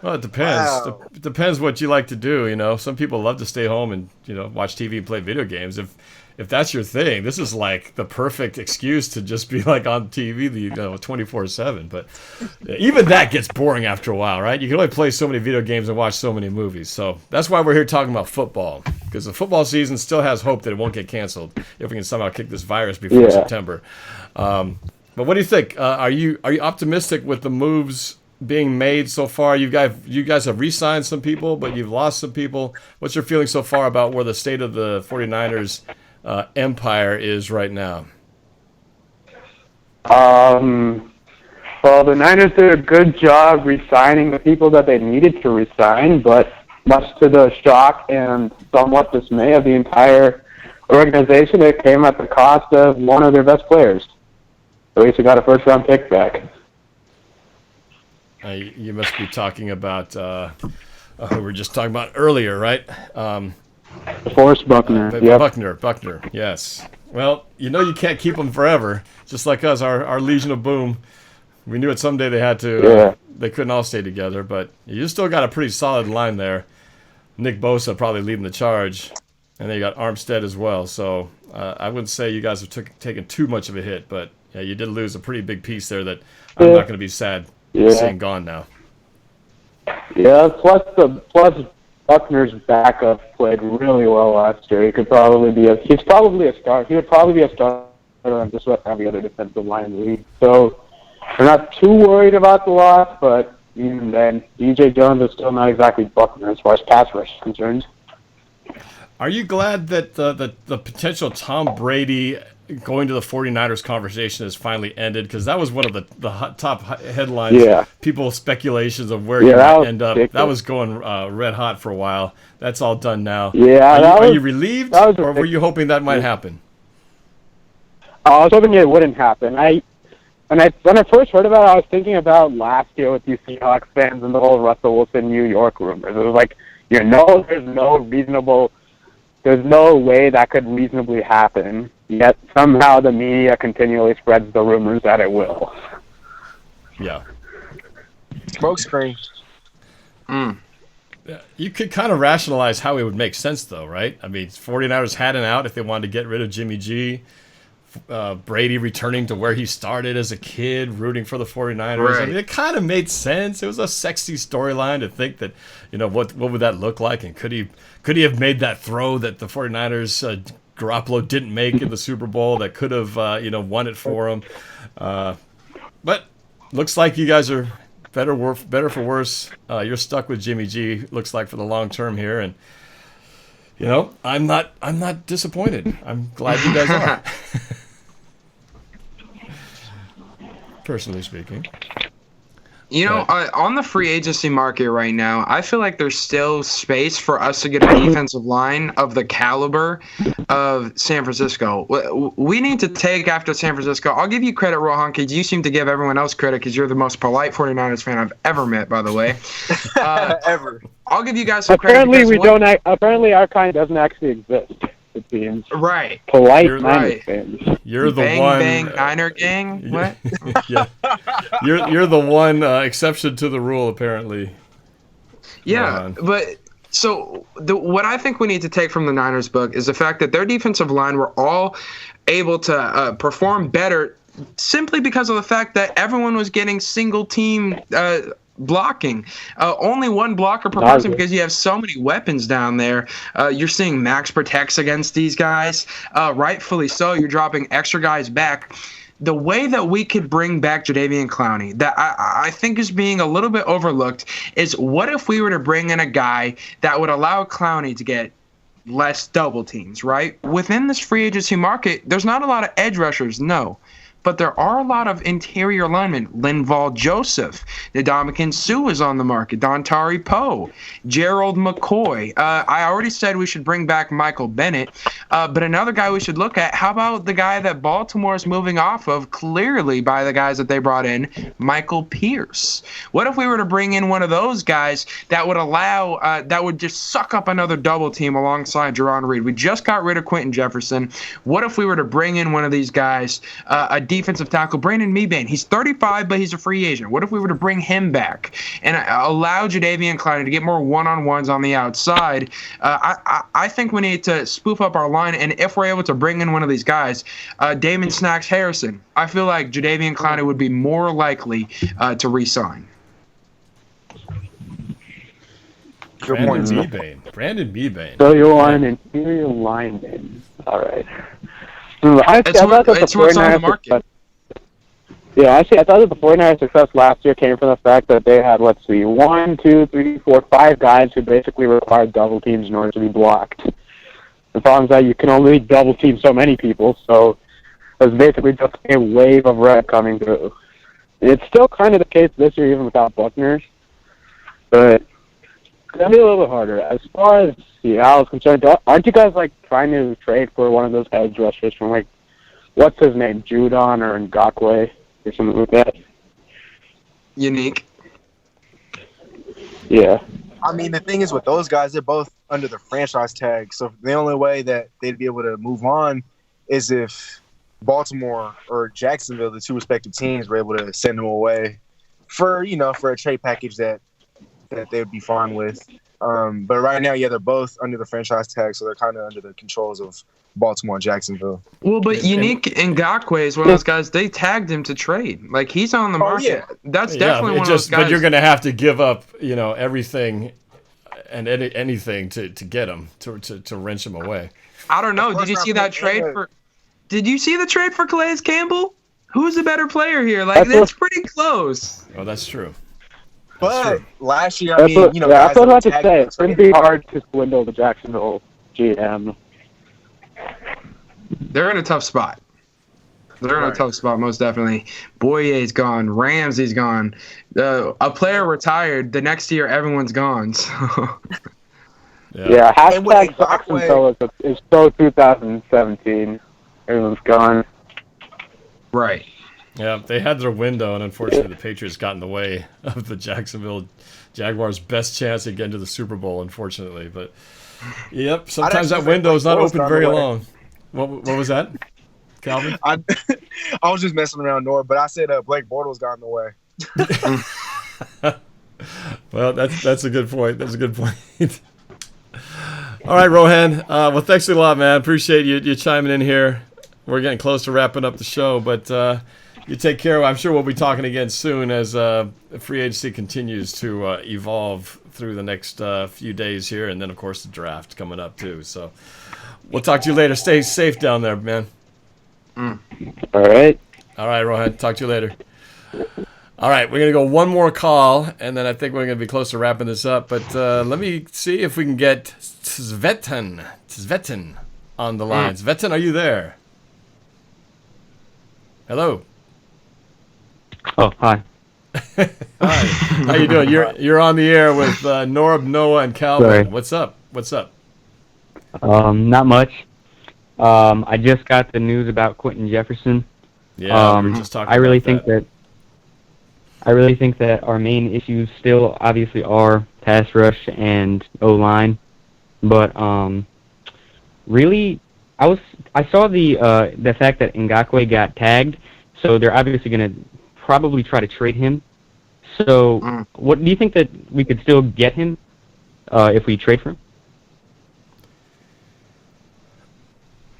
Well, it depends. Wow. It depends what you like to do. You know, some people love to stay home and watch TV and play video games. If that's your thing, this is like the perfect excuse to just be like on TV, 24/7. But even that gets boring after a while, right? You can only play so many video games and watch so many movies. So that's why we're here talking about football, because the football season still has hope that it won't get canceled if we can somehow kick this virus before September. But what do you think? Are you optimistic with the moves being made so far? You guys have re-signed some people, but you've lost some people. What's your feeling so far about where the state of the 49ers empire is right now? Well, the Niners did a good job re-signing the people that they needed to re-sign, but much to the shock and somewhat dismay of the entire organization, it came at the cost of one of their best players. At least they got a first-round pick back. You must be talking about who we were just talking about earlier, right? Forrest Buckner. Yep. Buckner, yes. Well, you can't keep them forever. Just like us, our Legion of Boom. We knew it someday they had to. They couldn't all stay together, but you still got a pretty solid line there. Nick Bosa probably leading the charge, and then you got Armstead as well. So I wouldn't say you guys have taken too much of a hit, but yeah, you did lose a pretty big piece there that I'm not going to be sad seeing gone now. Yeah, plus Buckner's backup played really well last year. He's probably a star. He would probably be a starter on just about every other defensive line in the league. So we're not too worried about the loss, but even then, DJ Jones is still not exactly Buckner as far as pass rush is concerned. Are you glad that the potential Tom Brady going to the 49ers conversation has finally ended? Because that was one of the top headlines. Yeah. People's speculations of where he might end up. That was going red hot for a while. That's all done now. Yeah. Are you relieved, or were you hoping that might happen? I was hoping it wouldn't happen. When I first heard about it, I was thinking about last year with you Seahawks fans and the whole Russell Wilson New York rumors. It was like, there's no way that could reasonably happen. Yet somehow the media continually spreads the rumors that it will. Yeah. Smokescreen. You could kind of rationalize how it would make sense, though, right? I mean, 49ers had an out if they wanted to get rid of Jimmy G. Brady returning to where he started as a kid, rooting for the 49ers. Right. I mean, it kind of made sense. It was a sexy storyline to think that, what would that look like? And could he have made that throw that the 49ers Garoppolo didn't make in the Super Bowl that could have won it for him? But looks like you guys are better for worse. You're stuck with Jimmy G. Looks like for the long term here, and I'm not disappointed. I'm glad you guys are. Personally speaking. On the free agency market right now, I feel like there's still space for us to get a defensive line of the caliber of San Francisco. We need to take after San Francisco. I'll give you credit, Rohan, because you seem to give everyone else credit because you're the most polite 49ers fan I've ever met, by the way. Ever. I'll give you guys some credit. Apparently our kind doesn't actually exist. It seems. Right. Polite Niners fans. You're the bang, one. Bang, Niner gang. What? Yeah. You're the one exception to the rule, apparently. Yeah, but so what I think we need to take from the Niners book is the fact that their defensive line were all able to perform better simply because of the fact that everyone was getting single team blocking. Only one blocker per person because you have so many weapons down there. You're seeing max protects against these guys. Rightfully so. You're dropping extra guys back. The way that we could bring back Jadeveon Clowney that I think is being a little bit overlooked is what if we were to bring in a guy that would allow Clowney to get less double teams, right? Within this free agency market, there's not a lot of edge rushers, no. But there are a lot of interior linemen. Linval Joseph, Ndamukong Suh is on the market. Dontari Poe, Gerald McCoy. I already said we should bring back Michael Bennett. But another guy we should look at, how about the guy that Baltimore is moving off of, clearly by the guys that they brought in, Michael Pierce? What if we were to bring in one of those guys that would allow, that would just suck up another double team alongside Jerron Reed? We just got rid of Quentin Jefferson. What if we were to bring in one of these guys, a defensive tackle, Brandon Mebane? He's 35, but he's a free agent. What if we were to bring him back and allow Jadeveon Clowney to get more one-on-ones on the outside? I think we need to spoof up our line, and if we're able to bring in one of these guys, Damon Snacks Harrison, I feel like Jadeveon Clowney would be more likely to re-sign. Brandon Mebane. So you want an interior lineman. All right. It's what's on the market. Yeah, actually, I thought that the 49ers' success last year came from the fact that they had, 1, 2, 3, 4, 5 guys who basically required double teams in order to be blocked. The problem is that you can only double team so many people, so it was basically just a wave of red coming through. It's still kind of the case this year, even without Buckner, but it's going to be a little bit harder. As far as Seattle is concerned, aren't you guys, trying to trade for one of those edge rushers from, what's his name, Judon or Ngakwe or something like that? Unique. Yeah. I mean, the thing is with those guys, they're both under the franchise tag. So the only way that they'd be able to move on is if Baltimore or Jacksonville, the two respective teams, were able to send them away for a trade package that they would be fine with. But right now, yeah, they're both under the franchise tag, so they're kind of under the controls of Baltimore and Jacksonville. Well, but Unique Ngakwe is one of those guys, they tagged him to trade. He's on the market. Yeah. That's definitely one of those guys. But you're going to have to give up, everything and anything to get him, to wrench him away. I don't know. Did you see that trade for... Did you see the trade for Calais Campbell? Who's the better player here? It's pretty close. Oh, that's true. But last year, that's what I was about to say. It's going to be hard to swindle the Jacksonville GM. They're in a tough spot. Most definitely. Boye's gone. Ramsey's gone. A player retired. The next year, everyone's gone. So. Yeah, hashtag Jacksonville is so 2017. Everyone's gone. Right. Yeah, they had their window, and unfortunately the Patriots got in the way of the Jacksonville Jaguars' best chance at getting to the Super Bowl, unfortunately. But, yep, sometimes that window is not open very long. What was that, Calvin? I was just messing around, Nor, but I said Blake Bortles got in the way. Well, that's a good point. That's a good point. All right, Rohan. Well, thanks a lot, man. Appreciate you chiming in here. We're getting close to wrapping up the show, but you take care. I'm sure we'll be talking again soon as free agency continues to evolve through the next few days here, and then, of course, the draft coming up, too. So we'll talk to you later. Stay safe down there, man. All right. All right, Rohan. Talk to you later. All right, we're going to go one more call, and then I think we're going to be close to wrapping this up. But let me see if we can get Svetin on the line. Svetin, are you there? Hello. Oh, hi. Hi. How you doing? You're on the air with Norb, Noah, and Calvin. Sorry. What's up? Not much. I just got the news about Quentin Jefferson. Yeah, we were just talking I really about think that our main issues still obviously are pass rush and O-line, but really, I saw the fact that Ngakwe got tagged, so they're obviously going to probably try to trade him. So, what do you think that we could still get him if we trade for him?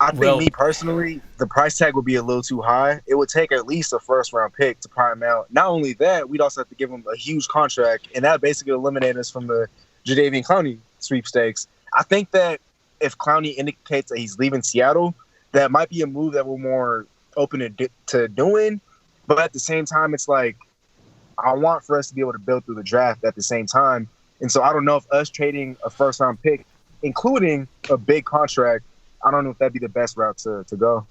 I think me personally, the price tag would be a little too high. It would take at least a first-round pick to prime out. Not only that, we'd also have to give him a huge contract, and that basically eliminate us from the Jadeveon Clowney sweepstakes. I think that if Clowney indicates that he's leaving Seattle, that might be a move that we're more open to doing. But at the same time, it's like I want for us to be able to build through the draft at the same time. And so I don't know if us trading a first-round pick, including a big contract, I don't know if that'd be the best route to go.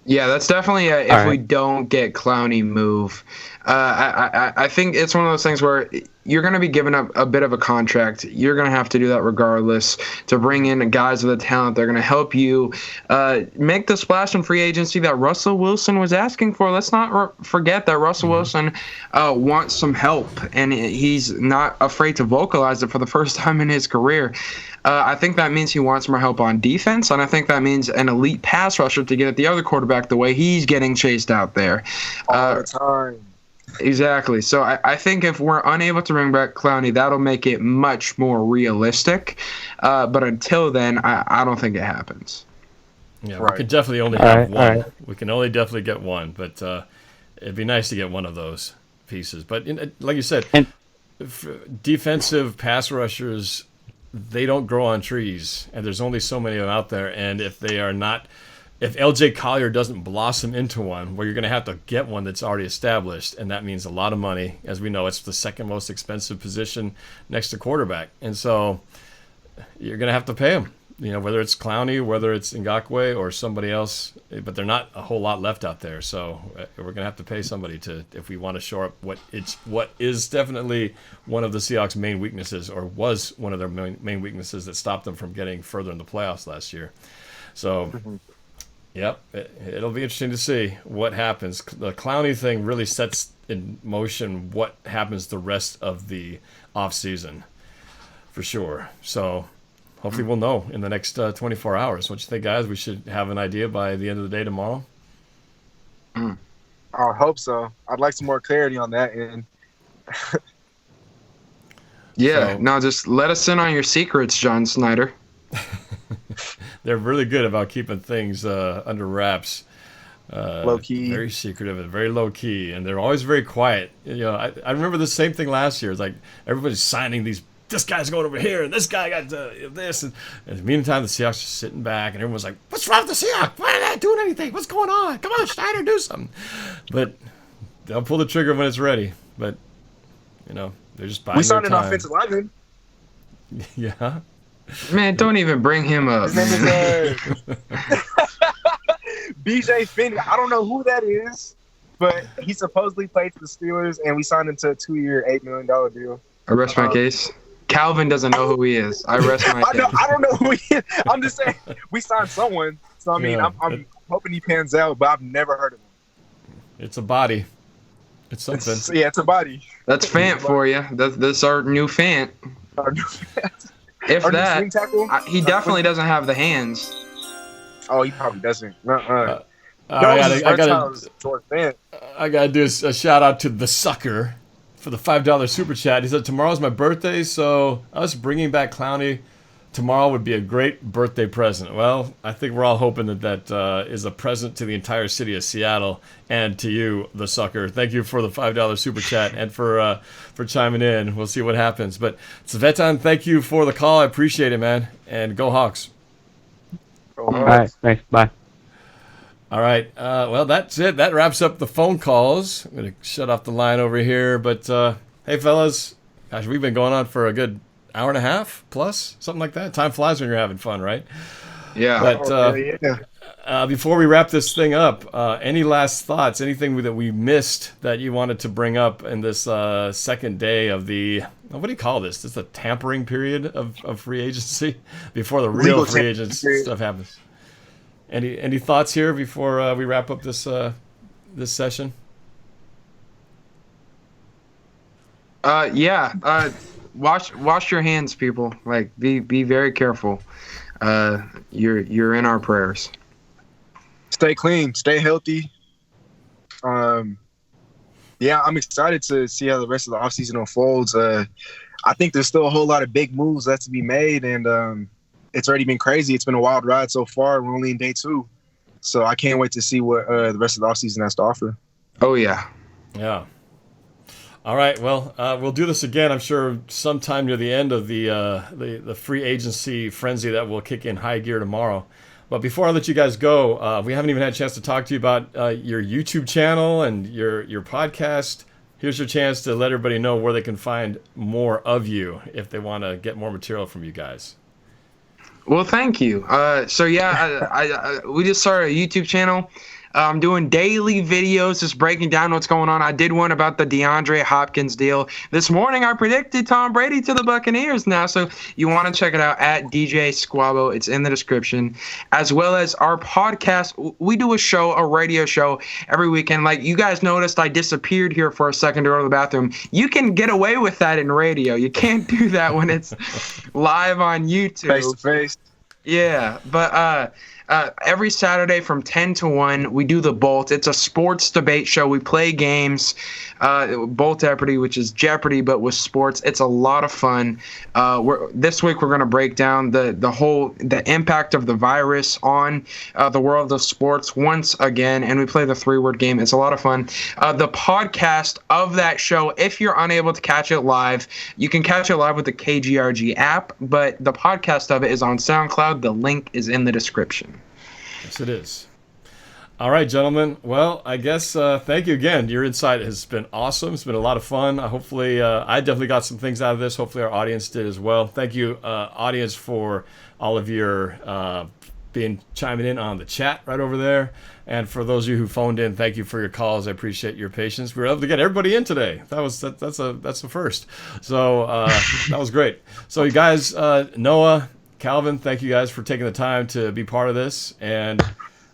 Yeah, that's definitely if we don't get Clowney move. I think it's one of those things where you're going to be given up a bit of a contract. You're going to have to do that regardless to bring in guys with the talent. They're going to help you make the splash in free agency that Russell Wilson was asking for. Let's not forget that Russell Wilson wants some help, and he's not afraid to vocalize it for the first time in his career. I think that means he wants more help on defense, and I think that means an elite pass rusher to get at the other quarterback the way he's getting chased out there. All the time. Exactly. So I think if we're unable to bring back Clowney, that'll make it much more realistic. But until then, I don't think it happens. Yeah, we can definitely only have one. We can only definitely get one, but it'd be nice to get one of those pieces. But like you said, defensive pass rushers, they don't grow on trees, and there's only so many of them out there. And if they are not, if LJ Collier doesn't blossom into one, well, you're going to have to get one that's already established, and that means a lot of money. As we know, it's the second most expensive position next to quarterback, and so you're going to have to pay him. You know, whether it's Clowney, whether it's Ngakoue or somebody else, but they're not a whole lot left out there. So we're going to have to pay somebody to, if we want to shore up what is definitely one of the Seahawks' main weaknesses, or was one of their main weaknesses that stopped them from getting further in the playoffs last year. So, yep, it'll be interesting to see what happens. The Clowney thing really sets in motion what happens the rest of the offseason, for sure. So hopefully we'll know in the next 24 hours. What you think, guys? We should have an idea by the end of the day tomorrow? I hope so. I'd like some more clarity on that. And no, just let us in on your secrets, John Snyder. They're really good about keeping things under wraps. Low key. Very secretive and very low key. And they're always very quiet. You know, I remember the same thing last year. It's like everybody's signing these, this guy's going over here, and this guy got this. And in the meantime, the Seahawks are sitting back, and everyone's like, what's wrong with the Seahawks? Why are they not doing anything? What's going on? Come on, Schneider, do something. But they'll pull the trigger when it's ready. But, you know, they're just buying we signed their an time. offensive lineman. Yeah. Man, don't even bring him up. His name is BJ Finney. I don't know who that is, but he supposedly played for the Steelers, and we signed him to a 2-year, $8 million deal. I rest my case. Calvin doesn't know who he is. I rest my case. I don't know who he is. I'm just saying we signed someone. So, I mean, I'm hoping he pans out, but I've never heard of him. It's a body. It's something. It's a body. That's Fant for you. That's our new Fant. Our new Fant. If Our that, new swing tackle? he definitely doesn't have the hands. Oh, he probably doesn't. I gotta do a shout out to the sucker for the $5 super chat. He said, tomorrow's my birthday, so us bringing back Clowney tomorrow would be a great birthday present. Well, I think we're all hoping that is a present to the entire city of Seattle and to you, the sucker. Thank you for the $5 super chat and for chiming in. We'll see what happens. But Svetan, thank you for the call. I appreciate it, man. And go Hawks. All right, thanks. Bye. All right. Well, that's it. That wraps up the phone calls. I'm going to shut off the line over here. But, hey, fellas, gosh, we've been going on for a good hour and a half plus, something like that. Time flies when you're having fun, right? Yeah. But before we wrap this thing up, any last thoughts, anything that we missed that you wanted to bring up in this second day of the, what do you call this? This is the tampering period of free agency before the real free agent stuff happens. Any thoughts here before we wrap up this session? Wash your hands, people. Like, be very careful. You're in our prayers. Stay clean, stay healthy. I'm excited to see how the rest of the offseason unfolds. I think there's still a whole lot of big moves left to be made, and it's already been crazy. It's been a wild ride so far. We're only in day 2. So I can't wait to see what the rest of the offseason has to offer. Oh, yeah. Yeah. All right. Well, we'll do this again, I'm sure, sometime near the end of the free agency frenzy that will kick in high gear tomorrow. But before I let you guys go, we haven't even had a chance to talk to you about your YouTube channel and your podcast. Here's your chance to let everybody know where they can find more of you if they want to get more material from you guys. Well, thank you. So yeah, we just started a YouTube channel. I'm doing daily videos, just breaking down what's going on. I did one about the DeAndre Hopkins deal. This morning, I predicted Tom Brady to the Buccaneers now, so you want to check it out at DJ Squabo. It's in the description. As well as our podcast. We do a radio show every weekend. Like you guys noticed, I disappeared here for a second to go to the bathroom. You can get away with that in radio. You can't do that when it's live on YouTube. Face to face. Yeah, but every Saturday from 10 to 1, we do the Bolt. It's a sports debate show. We play games, Bolt Jeopardy, which is Jeopardy, but with sports. It's a lot of fun. This week we're going to break down the impact of the virus on the world of sports once again, and we play the 3-word game. It's a lot of fun. The podcast of that show, if you're unable to catch it live, you can catch it live with the KGRG app, but the podcast of it is on SoundCloud. The link is in the description. Yes, it is. All right, gentlemen. Well, I guess thank you again. Your insight has been awesome. It's been a lot of fun. Hopefully, I definitely got some things out of this. Hopefully, our audience did as well. Thank you, audience, for all of your chiming in on the chat right over there. And for those of you who phoned in, thank you for your calls. I appreciate your patience. We were able to get everybody in today. That's a first. So that was great. So you guys, Noah, Calvin, thank you guys for taking the time to be part of this. And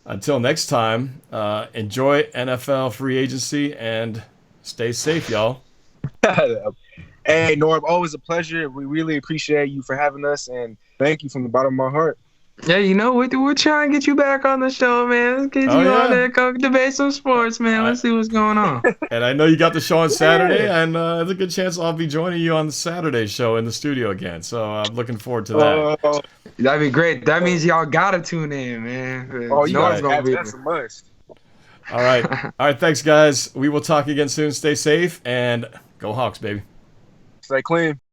until next time, enjoy NFL free agency and stay safe, y'all. Hey, Norb, always a pleasure. We really appreciate you for having us, and thank you from the bottom of my heart. Yeah, we're trying to get you back on the show, man. Let's get you on there, go debate some sports, man. Let's see what's going on. And I know you got the show on Saturday, and there's a good chance I'll be joining you on the Saturday show in the studio again. So I'm looking forward to that. That'd be great. That means y'all gotta tune in, man. Oh, you guys that's a must. All right. Thanks, guys. We will talk again soon. Stay safe and go Hawks, baby. Stay clean.